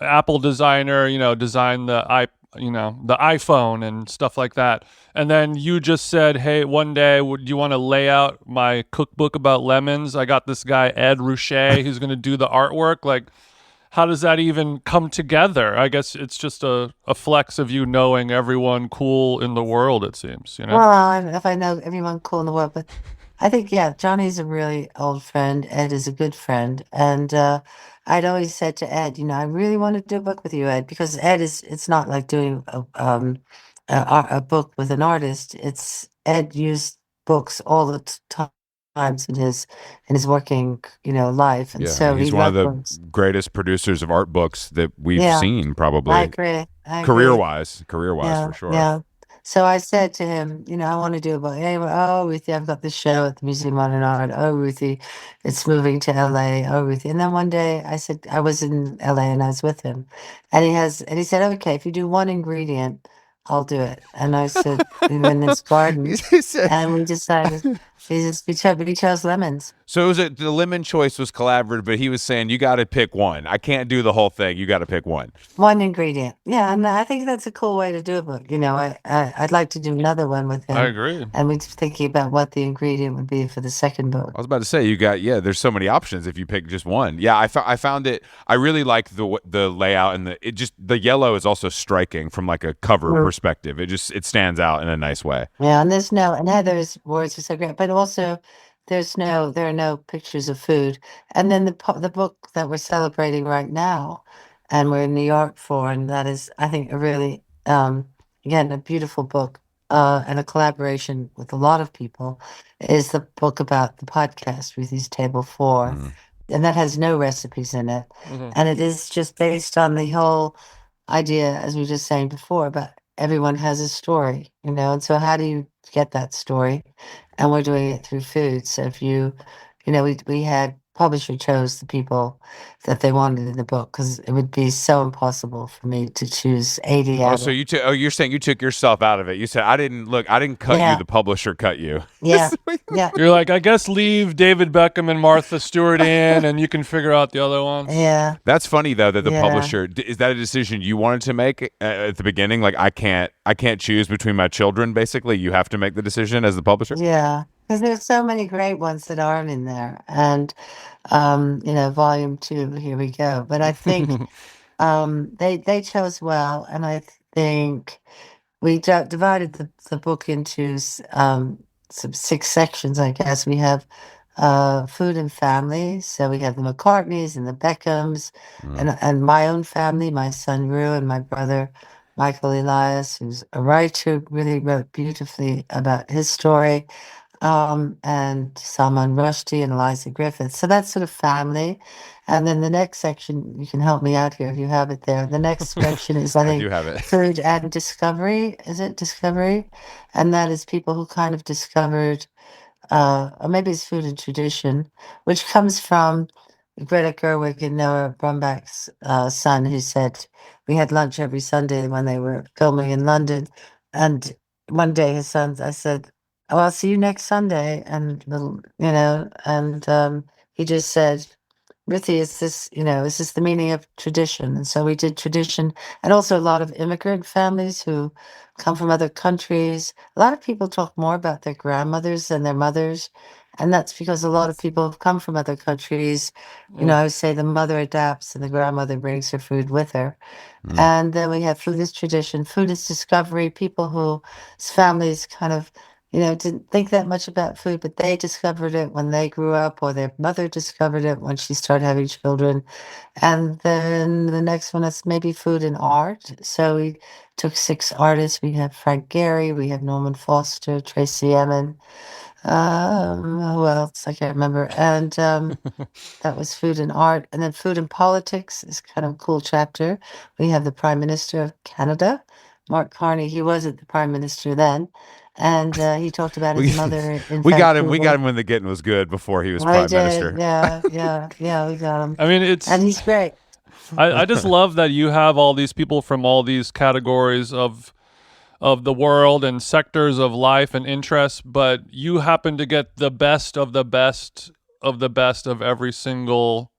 Apple designer, designed the iPhone and stuff like that. And then you just said, hey, one day, would you want to lay out my cookbook about lemons? I got this guy, Ed Ruscha, who's going to do the artwork. Like, how does that even come together? I guess it's just a flex of you knowing everyone cool in the world, it seems, well, I don't know if I know everyone cool in the world, but I think, yeah, Johnny's a really old friend. Ed is a good friend. And I'd always said to Ed, I really want to do a book with you, Ed, because it's not like doing a book with an artist. It's Ed used books all the times in his working, life. And Yeah, so he's he one of loved the books. greatest producers of art books that we've Yeah, seen, I probably agree. I agree. career-wise Yeah, for sure. yeah. So I said to him, I want to do a book. Anyway, oh, Ruthie, I've got this show at the Museum of Modern Art. Oh, Ruthie, it's moving to LA. Oh, Ruthie. And then one day I said, I was in LA and I was with him. And he said, okay, if you do one ingredient, I'll do it. And I said, we were in this garden He said- and we decided, we chose lemons. So the lemon choice was collaborative, but he was saying you got to pick one. I can't do the whole thing. You got to pick one. One ingredient. Yeah, and I think that's a cool way to do a book. I'd like to do another one with him. I agree. And we're thinking about what the ingredient would be for the second book. I was about to say there's so many options if you pick just one. Yeah, I found it. I really like the layout, and the yellow is also striking from like a cover perspective. It stands out in a nice way. Yeah, and Heather's words are so great, but also there are no pictures of food. And then the book that we're celebrating right now, and we're in New York for, and that is, I think, a really again a beautiful book, and a collaboration with a lot of people, is the book about the podcast, Ruthie's Table 4. And that has no recipes in it. And it is just based on the whole idea, as we were just saying before, about everyone has a story, and so how do you get that story? And we're doing it through food. So if we had publisher chose the people that they wanted in the book, because it would be so impossible for me to choose 80 Oh, out so of. you're saying you took yourself out of it. You said I didn't cut you. Yeah. The publisher cut you. Yeah, yeah, You're like, I guess leave David Beckham and Martha Stewart in, and you can figure out the other ones. yeah. That's funny though that the Yeah. publisher is that a decision you wanted to make at the beginning? Like I can't choose between my children. Basically, you have to make the decision as the publisher. Yeah, because there's so many great ones that aren't in there. And volume 2, here we go. But I think they chose well, and I think we divided the book into some 6 sections, I guess. We have food and family. So we have the McCartneys and the Beckhams, and my own family, my son Rue and my brother Michael Elias, who's a writer, really wrote beautifully about his story, and Salman Rushdie and Eliza Griffith. So that's sort of family. And then the next section, you can help me out here if you have it there. The next section is, I I think, do have it. food and discovery. Is it discovery? And that is people who kind of discovered, or maybe it's food and tradition, which comes from Greta Gerwig and Noah Baumbach's son, who said we had lunch every Sunday when they were filming in London. And one day I said, oh, I'll see you next Sunday. And he just said, Ruthie, is this the meaning of tradition? And so we did tradition, and also a lot of immigrant families who come from other countries. A lot of people talk more about their grandmothers than their mothers. And that's because a lot of people have come from other countries. I would say the mother adapts and the grandmother brings her food with her. And then we have food is tradition, food is discovery, people whose families kind of didn't think that much about food, but they discovered it when they grew up, or their mother discovered it when she started having children. And then the next one is maybe food and art. So we took 6 artists. We have Frank Gehry, we have Norman Foster, Tracy Emin. Who else? I can't remember. And that was food and art. And then food and politics is kind of a cool chapter. We have the Prime Minister of Canada, Mark Carney. He wasn't the Prime Minister then. And he talked about his We mother in we got him. We got Vancouver. him when the getting was good before he was I prime did. minister. Yeah, yeah, yeah, we got him. I mean, And he's great. I just love that you have all these people from all these categories of the world and sectors of life and interests, but you happen to get the best of the best of the best of every single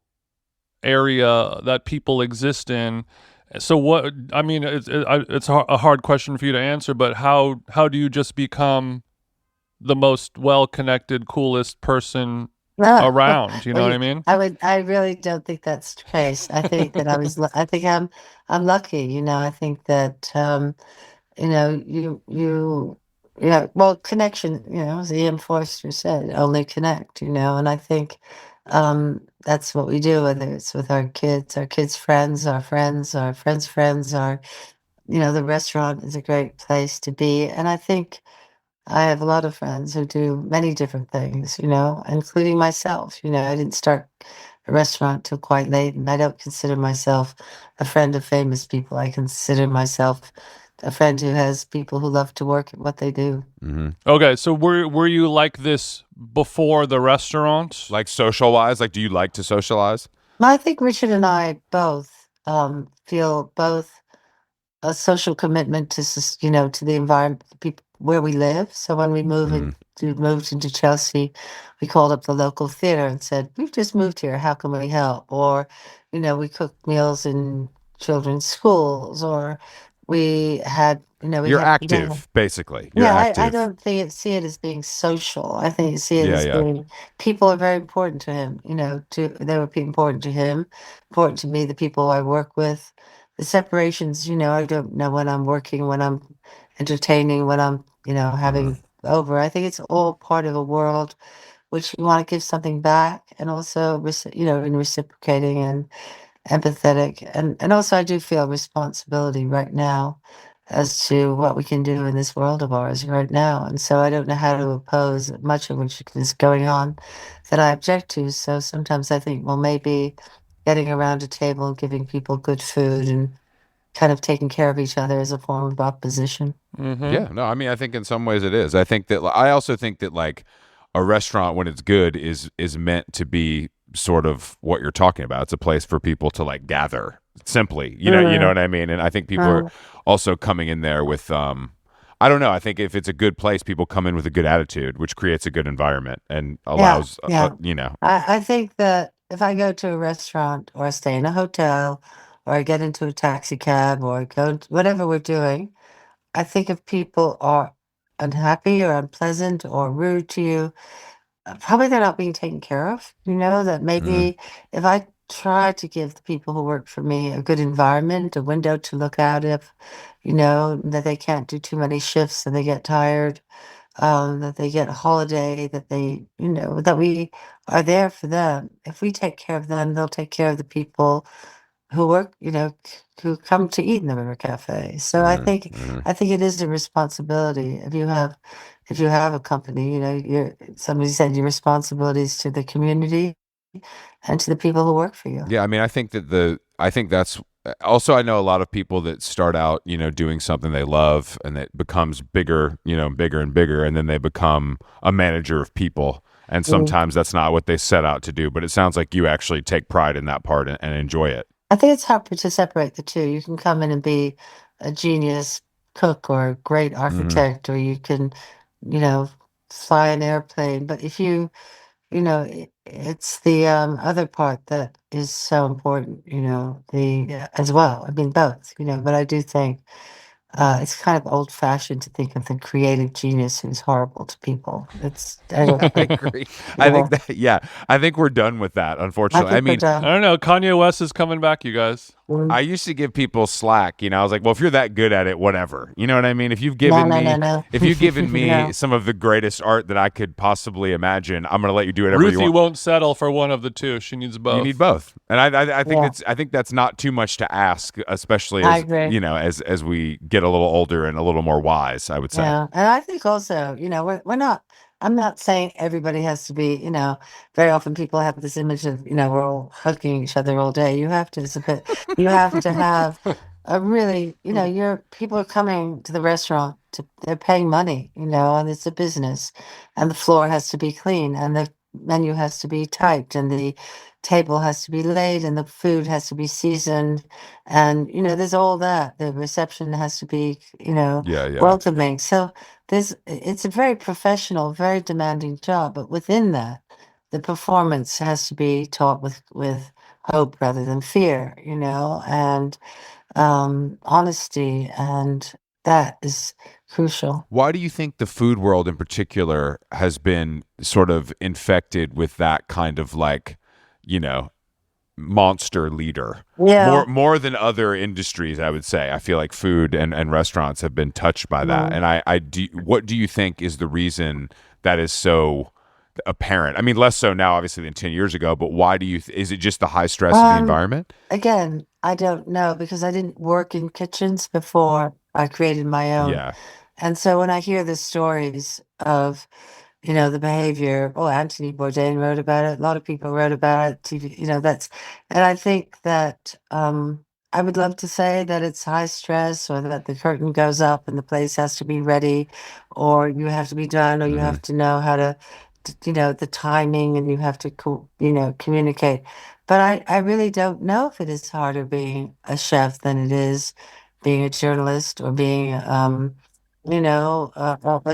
area that people exist in. So what? I mean, it's a hard question for you to answer, but how do you just become the most well connected, coolest person around? You know Well, what I mean? I really don't think that's the case. I think that I think I'm lucky, I think that, yeah, well, connection, as Ian Forster said, only connect, and I think, that's what we do, whether it's with our kids' friends, our friends, our friends' friends, the restaurant is a great place to be. And I think I have a lot of friends who do many different things, including myself. I didn't start a restaurant till quite late, and I don't consider myself a friend of famous people. I consider myself a friend who has people who love to work at what they do. Okay, so were you like this before the restaurant? Like social wise, like do you like to socialize? I think Richard and I both feel both a social commitment to to the environment, the people where we live. So when we moved into Chelsea, we called up the local theater and said, "We've just moved here. How can we help?" Or, we cooked meals in children's schools, or we had, we You're had, active, basically. You're yeah, I active. don't see it as being social. I think see it Yeah, as yeah. being people are very important to him. They were important to him, important to me, the people I work with. The separations, I don't know when I'm working, when I'm entertaining, when I'm, Mm. having over. I think it's all part of a world which we want to give something back, and also, in reciprocating and empathetic. And also I do feel responsibility right now as to what we can do in this world of ours right now. And so I don't know how to oppose much of which is going on that I object to. So sometimes I think, well, maybe getting around a table and giving people good food and kind of taking care of each other is a form of opposition. Mm-hmm. Yeah, no, I mean, I think in some ways it is. I think that I also think that like a restaurant when it's good is meant to be sort of what you're talking about. It's a place for people to like gather simply. You know Mm, what I mean? And I think people are mm. also coming in there with I don't know. I think if it's a good place, people come in with a good attitude, which creates a good envintment and Yeah, allows yeah. you know. I think that if I go to a restaurant or I stay in a hotel or I get into a taxi cab or go whatever we're doing, I think if people are unhappy or unpleasant or rude to you, probably they're not being taken care of. That Mm, maybe if I try to give the people who work for me a good environment, a window to look out of, that they can't do too many shifts and they get tired, that they get a holiday, that that we are there for them. If we take care of them, they'll take care of the people who work, who come to eat in the River Cafe. So mm. I think it is a responsibility. If you have a company, somebody said your responsibilities to the community and to the people who work for you. Yeah, I mean, I think that's also I know a lot of people that start out, doing something they love and it becomes bigger, bigger and bigger, and then they become a manager of people. And Mm. sometimes that's not what they set out to do, but it sounds like you actually take pride in that part and enjoy it. I think it's hard to separate the two. You can come in and be a genius cook or a great Hmm. architect, or you can, you know, fly an airplane. But if it's the other part that is so important, the as well. I mean, both, but I do think it's kind of old fashioned to think of the creative genius who's horrible to people. I I don't think, agree. you I think know, that, yeah, I think we're done with that, I unfortunately. I think we're mean, I done. don't know. Kanye West is coming back, you guys. Mm. I used to give people slack, I was like, well, if you're that good at it, whatever. You know what I mean? No, no, no, no. If you've given me No. some of the greatest art that I could possibly imagine, I'm going to let you do whatever you Ruthie want. won't settle for one of the two. She needs You both. need both, and I think Yeah, I think that's not too much to ask, especially I as agree. as we get a little older and a little more wise. I would say. Yeah, and I think also, we're not. I'm not saying everybody has to be. Very often people have this image of, we're all hugging each other all day. You have to. It's a bit. You have to have a really. Your people are coming to the restaurant they're paying money. And it's a business, and the floor has to be clean, and the menu has to be typed, and the table has to be laid, and the food has to be seasoned, and there's all that. The reception has to be, Yeah, yeah. welcoming. So it's a very professional, very demanding job, but within that, the performance has to be taught with hope rather than fear, and honesty, and that is crucial. Why do you think the food world in particular has been sort of infected with that kind of like, you know, monster leader? Yeah. More than other industries, I would say. I feel like food and restaurants have been touched by that. Mm. And I do what do you think is the reason that is so apparent? I mean, less so now obviously than 10 years ago, but why do you is it just the high stress of the environment? Again, I don't know because I didn't work in kitchens before I created my own. Yeah. And so when I hear the stories of, the behavior, Anthony Bourdain wrote about it. A lot of people wrote about it. TV, and I think that I would love to say that it's high stress or that the curtain goes up and the place has to be ready, or you have to be done, or you Mhm. have to know how to, the timing, and you have to, communicate. But I really don't know if it is harder being a chef than it is being a journalist or being, a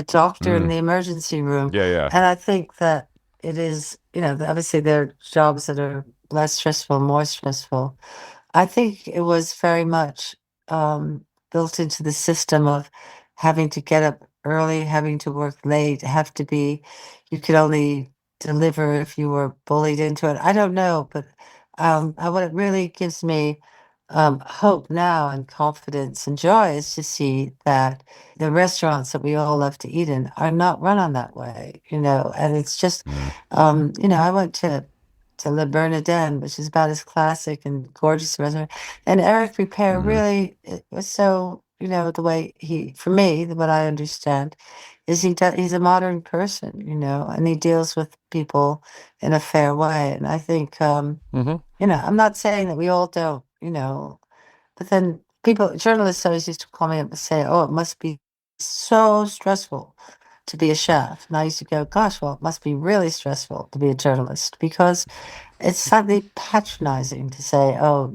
doctor in Mm. the emergency room. Yeah, yeah. And I think that it is, obviously there are jobs that are less stressful, more stressful. I think it was very much built into the system of having to get up early, having to work late, you could only deliver if you were bullied into it. I don't know, but what it really gives me hope now and confidence and joy is to see that the restaurants that we all love to eat in are not run on that way, and it's just, Mm. I went to Le Bernardin, which is about as classic and gorgeous a restaurant. And Eric Ripert Mhm. really it was so, the way for me, what I understand is he's a modern person, and he deals with people in a fair way. And I think, Mm-hmm. I'm not saying that we all don't, but then journalists always used to call me up and say, oh, it must be so stressful to be a chef. And I used to go, gosh, well, it must be really stressful to be a journalist because it's slightly patronizing to say, oh,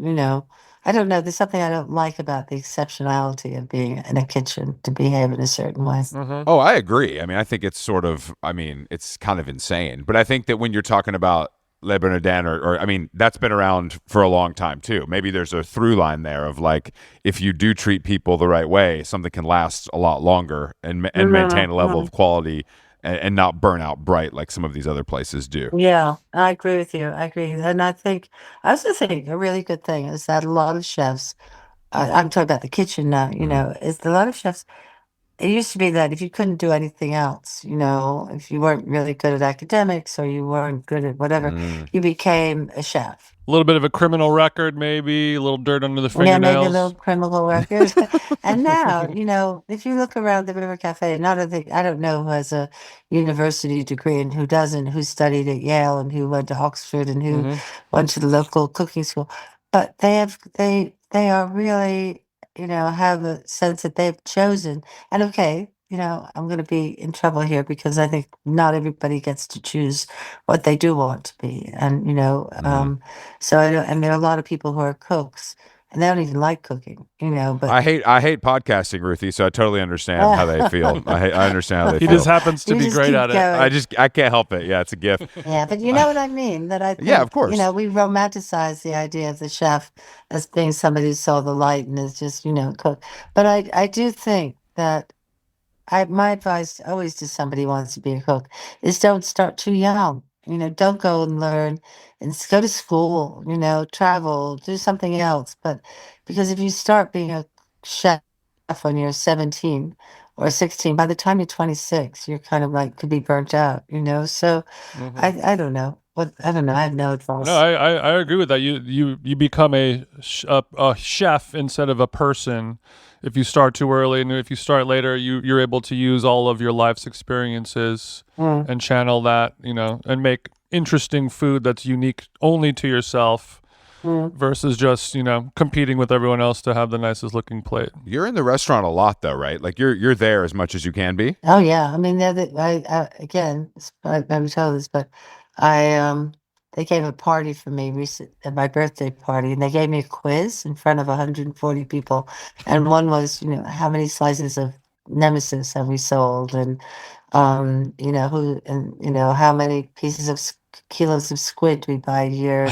I don't know. There's something I don't like about the exceptionality of being in a kitchen to behave in a certain way. Mm-hmm. Oh, I agree. I mean, I think it's it's kind of insane. But I think that when you're talking about Le Bernardin, I mean, that's been around for a long time too. Maybe there's a through line there of like, if you do treat people the right way, something can last a lot longer and maintain a level of quality and not burn out bright like some of these other places do. Yeah, I agree with you. I agree. And I also think a really good thing is that a lot of chefs, I'm talking about the kitchen now, Mhm. is a lot of chefs. It used to be that if you couldn't do anything else, if you weren't really good at academics or you weren't good at whatever, Mm. you became a chef. A little bit of a criminal record, maybe a little dirt under the Yeah, maybe a fingernails. little criminal record. And now, if you look around the River Café, I don't know who has a university degree and who doesn't, who studied at Yale and who went to Oxford and who Mm-hmm. went to the local cooking school. But they are really, have a sense that they've chosen. And okay, I'm going to be in trouble here because I think not everybody gets to choose what they do want to be. And, Mm. so and there are a lot of people who are cooks and they don't even like cooking, but I hate podcasting, Ruthie, so I totally understand how they feel. I understand how they He feel. just happens to You be just great keep at it. going. I can't help it. Yeah, it's a gift. Yeah, but you know what I mean? That I think, Yeah, of course. we romanticize the idea of the chef as being somebody who saw the light and is just, cook. But I do think that my advice always to somebody who wants to be a cook is don't start too young. Don't go and learn and go to school, travel, do something else. But because if you start being a chef when you're 17 or 16, by the time you're 26, you're kind of like could be burnt out, So Mhm. I don't know. I don't know. I have no No, advice. I agree with that. You become a chef instead of a person if you start too early, and if you start later, you're able to use all of your life's experiences Mm, and channel that, and make interesting food that's unique only to yourself mm. versus just competing with everyone else to have the nicest looking plate. You're in the restaurant a lot, though, right? Like you're there as much as you can be. Oh yeah, I mean, again, I would tell this, but I they gave a party for me recent at my birthday party, and they gave me a quiz in front of 140 people, and one was, how many slices of Nemesis have we sold, and who, and how many pieces of kilos of squid we buy a year,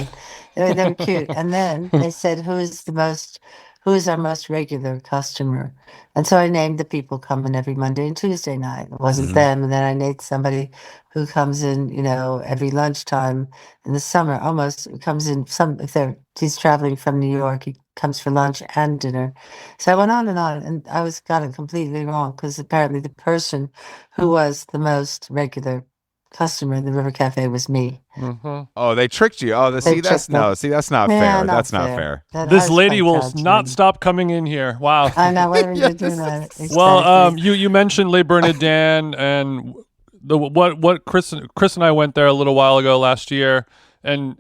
and they were cute. And then they said, who is our most regular customer? And so I named the people coming every Monday and Tuesday night. It wasn't Mhm. them. And then I named somebody who comes in, every lunchtime in the summer. Almost comes in if he's traveling from New York, he comes for lunch and dinner. So I went on, and I got it completely wrong because apparently the person who was the most regular customer in the River Cafe was me. Hmm. Oh, they tricked you. Oh, They tricked me. that's not Yeah, fair. not That's not fair. fair. This I was lady quite will not judgmental. stop coming in here. Wow. I know what are you doing Yes. that? Well, Exactly. you mentioned Le Bernardin and the what Chris and I went there a little while ago last year, and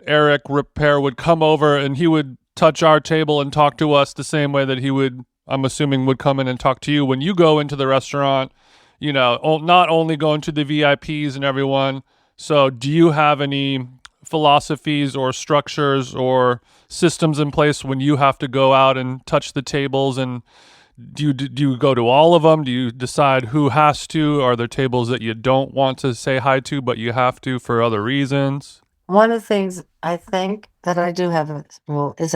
Eric Repair would come over and he would touch our table and talk to us the same way that he would, I'm assuming, would come in and talk to you when you go into the restaurant. Not only going to the VIPs and everyone. So, do you have any philosophies or structures or systems in place when you have to go out and touch the tables, and do you go to all of them? Do you decide who has to? Are there tables that you don't want to say hi to but you have to for other reasons? One of the things I think that I do have a rule is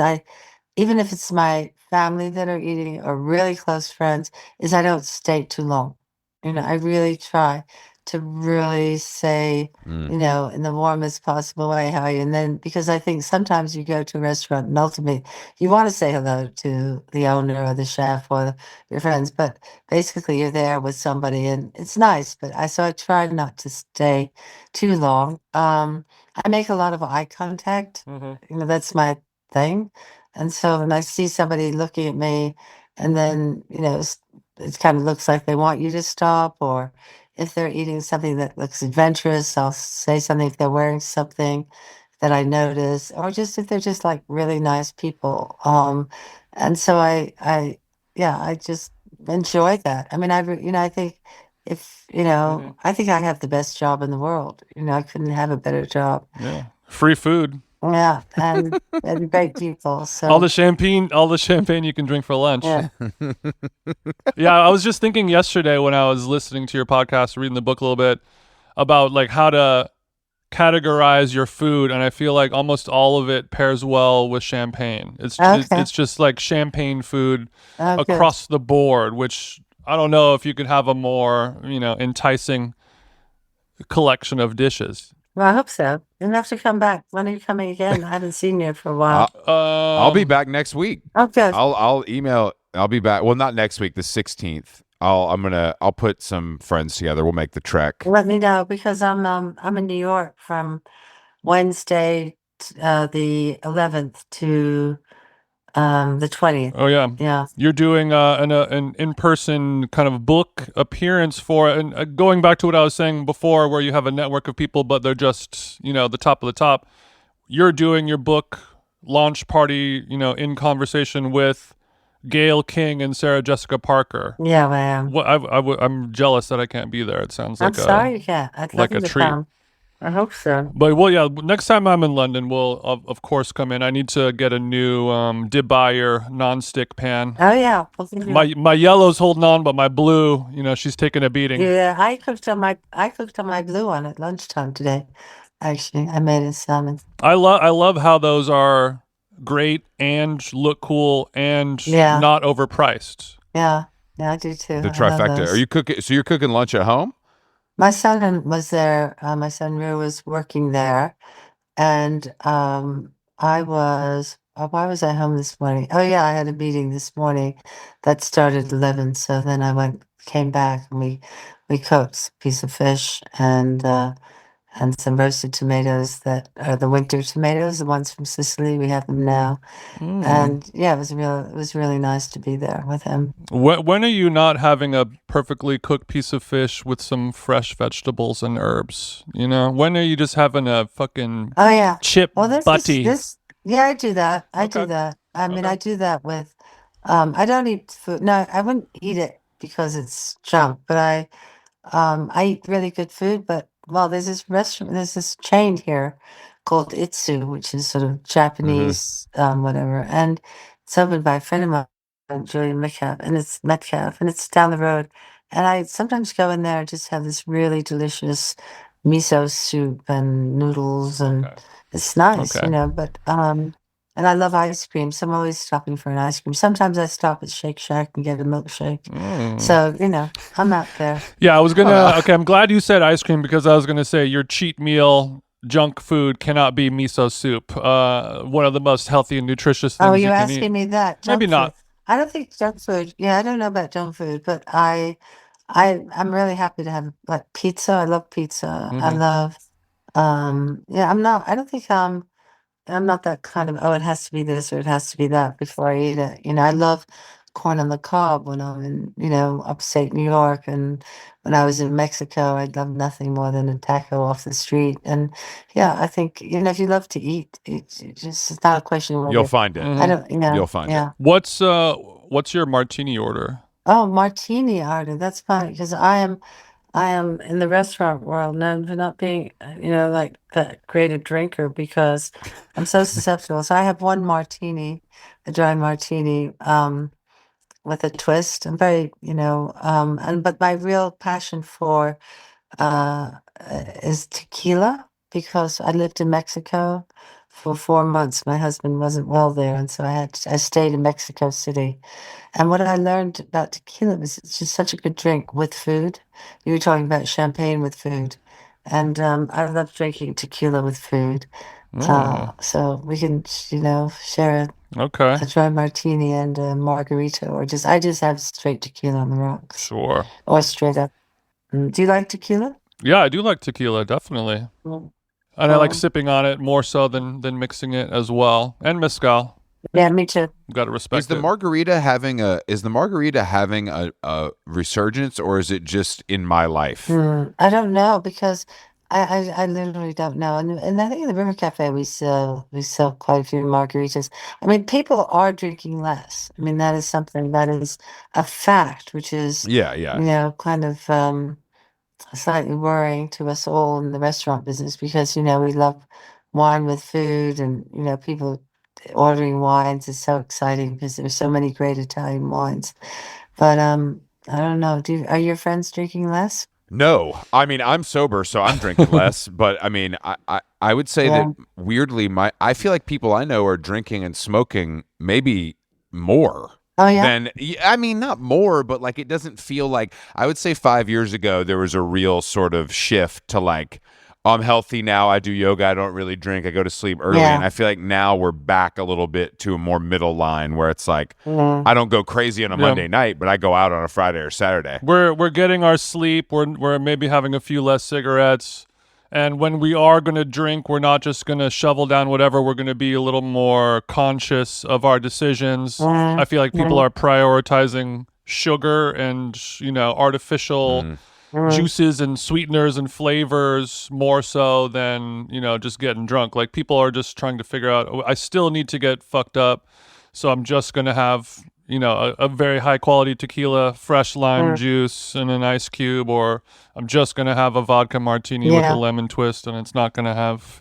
even if it's my family that are eating or really close friends, is I don't stay too long. I really try to really say, Mm. in the warmest possible way, how are you? And then because I think sometimes you go to a restaurant and ultimately you want to say hello to the owner or the chef or your friends, but basically you're there with somebody and it's nice. So I try not to stay too long. I make a lot of eye contact. Mm-hmm. That's my thing. And so when I see somebody looking at me and then, it kind of looks like they want you to stop, or if they're eating something that looks adventurous, I'll say something if they're wearing something that I notice, or just if they're just like really nice people. And so yeah, I just enjoy that. I mean, I think Mm-hmm. I think I have the best job in the world. I couldn't have a better job. Yeah. Free food. Yeah, and great people. All So the champagne you can drink for lunch. yeah. Yeah, I was just thinking yesterday when I was listening to your podcast, reading the book a little bit about like how to categorize your food, and I feel like almost all of it pairs well with champagne. Okay. It's just like champagne food Oh, good. across the board, which I don't know if you could have a more, enticing collection of dishes. Well, I hope so. You'll have to come back. When are you coming again? I haven't seen you for a while. I'll be back next week. Oh, good. I'll email. I'll be back. Well, not next week. The 16th. I'll put some friends together. We'll make the trek. Let me know because I'm in New York from Wednesday, the 11th to the 20th. Oh yeah, Yeah. you're doing an in-person kind of book appearance for, and going back to what I was saying before, where you have a network of people, but they're just the top of the top. You're doing your book launch party, in conversation with Gail King and Sarah Jessica Parker. Yeah, I am. What I'm jealous that I can't be there. It sounds I'm like sorry you can't. I'd love like you a to treat. come. I hope so. But well, yeah. Next time I'm in London, we'll of course come in. I need to get a new De Beyer non-stick pan. Oh yeah. Well, My yellow's holding on, but my blue, she's taking a beating. yeah, I cooked on my blue one at lunchtime today. Actually, I made a salmon. I love how those are great and look cool and Yeah, not overpriced. yeah, yeah. I do too. The I love trifecta. Are those. you cooking? So you're cooking lunch at home? My son was there. My son Rue was working there, and I was. Why was I home this morning? Oh yeah, I had a meeting this morning that started at 11. So then came back, and we cooked a piece of fish and some roasted tomatoes that are the winter tomatoes, the ones from Sicily. We have them now, and yeah, it was really nice to be there with him. When are you not having a perfectly cooked piece of fish with some fresh vegetables and herbs? When are you just having a fucking Oh yeah. chip Well, butty? Yeah, I do that. I do Okay. that. I mean, Okay. I do that with, I don't eat food. No, I wouldn't eat it because it's junk, but I eat really good food, but well, there's this chain here called Itsu, which is sort of Mm-hmm. Japanese, whatever, and it's opened by a friend of mine, Julian Metcalf, and it's down the road. And I sometimes go in there and just have this really delicious miso soup and noodles, and Okay. it's nice, Okay. and I love ice cream, so I'm always stopping for an ice cream. Sometimes I stop at Shake Shack and get a milkshake. So, I'm out there. Yeah, I was gonna. Uh, Okay, I'm glad you said ice cream because I was gonna say your cheat meal junk food cannot be miso soup. One of the most healthy and nutritious Oh, things you you're can eat. asking me that Maybe junk food. not. I don't think junk food. Yeah, I don't know about junk food, but I'm really happy to have like pizza. I love pizza. I Hmm. love yeah, I don't think I'm not that kind of, oh, it has to be this or it has to be that before I eat it. I love corn on the cob when I'm in, upstate New York. And when I was in Mexico, I'd love nothing more than a taco off the street. And yeah, I think, if you love to eat, it's not a question of you'll whether, find it. I Hmm. don't, You'll find it. yeah. What's your martini order? Oh, martini order. That's funny because I am in the restaurant world known for not being, like that great a drinker because I'm so susceptible. So I have one martini, a dry martini, with a twist. I'm very, but my real passion for uh, is tequila because I lived in Mexico for 4 months. My husband wasn't well there, and so I stayed in Mexico City. And what I learned about tequila was it's just such a good drink with food. You were talking about champagne with food, and I love drinking tequila with food. Mm, So we can, share okay, a dry martini and a margarita, or I just have straight tequila on the rocks, sure. or straight up. Do you like tequila? Yeah, I do like tequila, definitely, Mm. and I like Oh, sipping on it more so than mixing it as well. And mezcal, yeah, me too. got to respect it. Is the margarita having a resurgence, or is it just in my life? I don't know because I literally don't know. And I think in the River Cafe we sell quite a few margaritas. I mean, people are drinking less. I mean, that is something that is a fact, which is, Yeah, yeah. kind of slightly worrying to us all in the restaurant business because, we love wine with food and, people ordering wines is so exciting because there's so many great Italian wines. But I don't know. Are your friends drinking less? No, I mean I'm sober, so I'm drinking less. But I mean, I would say that Yeah. weirdly, I feel like people I know are drinking and smoking maybe more Oh yeah. than I mean not more, but like it doesn't feel like I would say 5 years ago there was a real sort of shift to like I'm healthy now. I do yoga. I don't really drink. I go to sleep early, and Yeah. I feel like now we're back a little bit to a more middle line where it's like Yeah. I don't go crazy on a Yeah, Monday night, but I go out on a Friday or Saturday. we're getting our sleep. We're maybe having a few less cigarettes. And when we are going to drink, we're not just going to shovel down whatever. We're going to be a little more conscious of our decisions. Yeah. I feel like people Yeah. are prioritizing sugar and, artificial Mm. Yeah. juices and sweeteners and flavors more so than, just getting drunk. Like people are just trying to figure out, "Oh, I still need to get fucked up. So I'm just going to have, a very high quality tequila, fresh lime juice and an ice cube, or I'm just going to have a vodka martini with a lemon twist and it's not going to have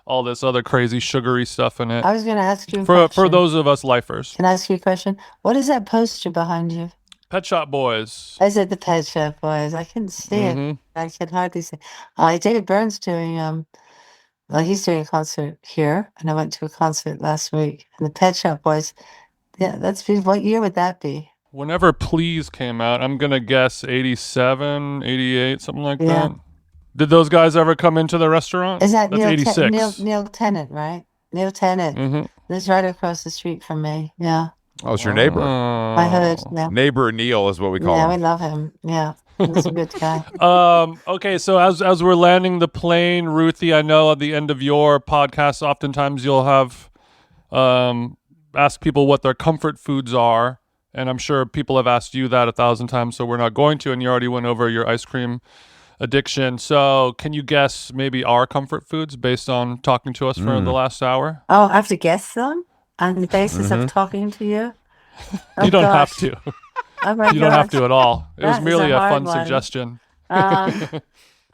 all this other crazy sugary stuff in it. I was going to ask you a for question. those of us lifers. Can I ask you a question? What is that poster behind you? Pet Shop Boys. Is it the Pet Shop Boys? I couldn't see it. I can hardly see. David Byrne's doing he's doing a concert here, and I went to a concert last week. And the Pet Shop Boys, yeah, that's beautiful. What year would that be? Whenever Please came out, I'm going to guess 87, 88, something like that. Did those guys ever come into the restaurant? Is that That's 86. Neil Tennant, right? Neil Tennant. Lives right across the street from me. Yeah. Oh, it's your neighbor. My hood. Yeah. Neighbor Neil is what we call him. Yeah, we love him. Yeah. He's a good guy. Okay, so as we're landing the plane, Ruthie, I know at the end of your podcast, oftentimes you'll have ask people what their comfort foods are, and I'm sure people have asked you that 1,000 times, so we're not going to, and you already went over your ice cream addiction. So can you guess maybe our comfort foods based on talking to us for the last hour? Oh, I have to guess them on the basis of talking to you? You don't have to. Oh my You don't have to at all. It was That is merely a a hard fun one. suggestion. I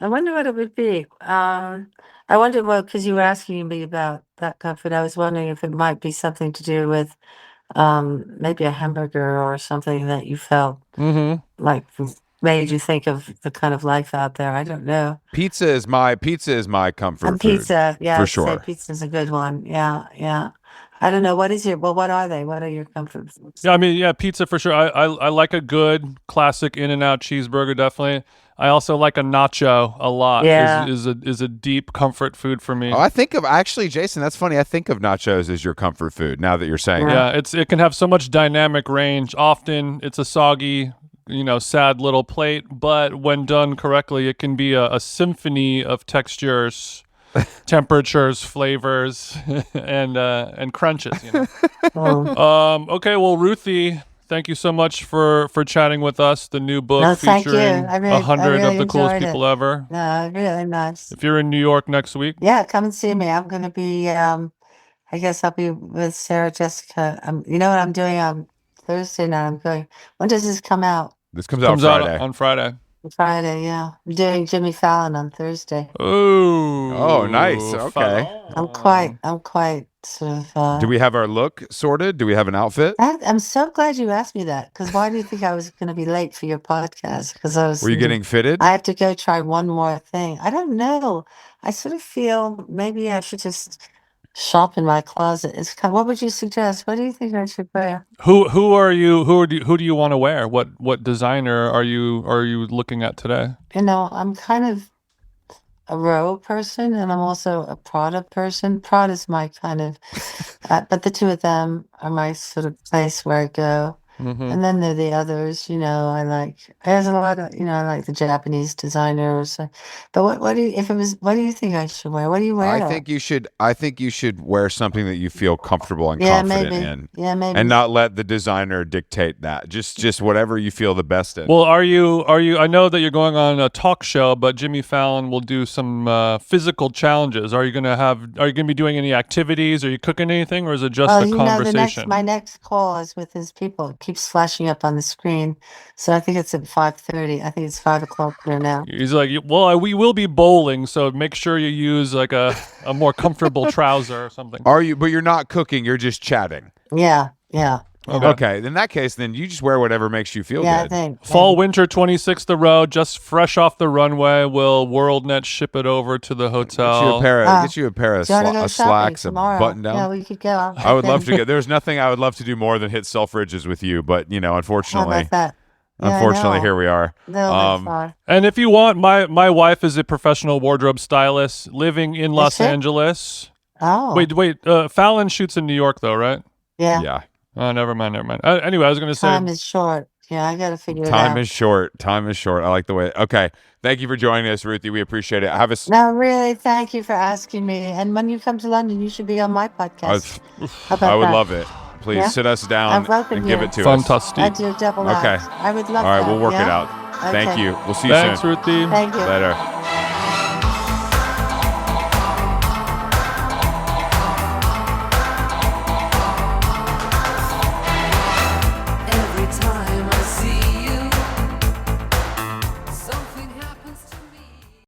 wonder what it would be. I wonder because you were asking me about that comfort. I was wondering if it might be something to do with maybe a hamburger or something that you felt like made you think of the kind of life out there. I don't know. Pizza is my comfort And food. pizza, yeah, for I'd say sure. pizza's a good one. Yeah, yeah. I don't know. What are they? What are your comfort foods? Yeah, I mean, pizza for sure. I like a good classic In-N-Out cheeseburger, definitely. I also like a nacho a lot. Yeah. Is a deep comfort food for me. Oh, I think of Jason. That's funny. I think of nachos as your comfort food. Now that you're saying it. Yeah, it can have so much dynamic range. Often it's a soggy, sad little plate, but when done correctly, it can be a symphony of textures, temperatures, flavors, and crunches. Okay, well, Ruthie, thank you so much for chatting with us. The new book No, thank you. featuring I 100 really of the coolest enjoyed it. people ever. No, really nice. If you're in New York next week, Yeah, come and see me. I'm going to be, I guess I'll be with Sarah Jessica. You know what I'm doing on Thursday night? I'm going, when does this come out? This comes out Friday. on Friday. Friday, yeah. I'm doing Jimmy Fallon on Thursday. Ooh. Oh, nice. Okay. I'm quite sort of. Do we have our look sorted? Do we have an outfit? I'm so glad you asked me that, because why do you think I was going to be late for your podcast? Because Were you getting fitted? I have to go try one more thing. I don't know. I sort of feel maybe I should just shop in my closet. What would you suggest? What do you think I should wear? Who are you? Who do you want to wear? What designer are you looking at today? I'm kind of a Row person, and I'm also a Prada person. Prada's my kind of, but the two of them are my sort of place where I go. And then there are the others, there's a lot of, I like the Japanese designers. But what do you think I should wear? What do you wear? I think you should wear something that you feel comfortable and confident in. Yeah, maybe. And not let the designer dictate that. Just whatever you feel the best in. Well, are you I know that you're going on a talk show, but Jimmy Fallon will do some physical challenges. Are you going to be doing any activities? Are you cooking anything, or is it just a conversation? My next call is with his people. It keeps flashing up on the screen. So I think it's at 5:30. I think it's 5 o'clock there now. He's like, well, we will be bowling, so make sure you use like a more comfortable trouser or something. But you're not cooking, you're just chatting. Yeah. Okay. In that case, then you just wear whatever makes you feel Yeah, I good. think. Fall winter 26th the road, just fresh off the runway. Will WorldNet ship it over to the hotel? Get you a pair of Do you wanna go shopping slacks, a tomorrow? button down. Yeah, we could go. I would love to go. There's nothing I would love to do more than hit Selfridges with you, but How unfortunately, about that? Yeah, I unfortunately, know. here we are. No, that's far. And if you want, my wife is a professional wardrobe stylist living in Los she? Angeles. Oh. Wait. Fallon shoots in New York, though, right? Yeah. Yeah. Oh, never mind. Anyway, I was going to say. Time is short. Yeah, I got to figure it out. Time is short. I like the way. Okay. Thank you for joining us, Ruthie. We appreciate it. No, really, thank you for asking me. And when you come to London, you should be on my podcast. How about I would that? love it. Please Yeah? sit us down I've welcomed and give you. it to us. Fantastic. I do double Okay. act. I would love All right, that. we'll work yeah? it out. Thank Okay. you. We'll see you Thanks, soon. Ruthie. Thank you. Later.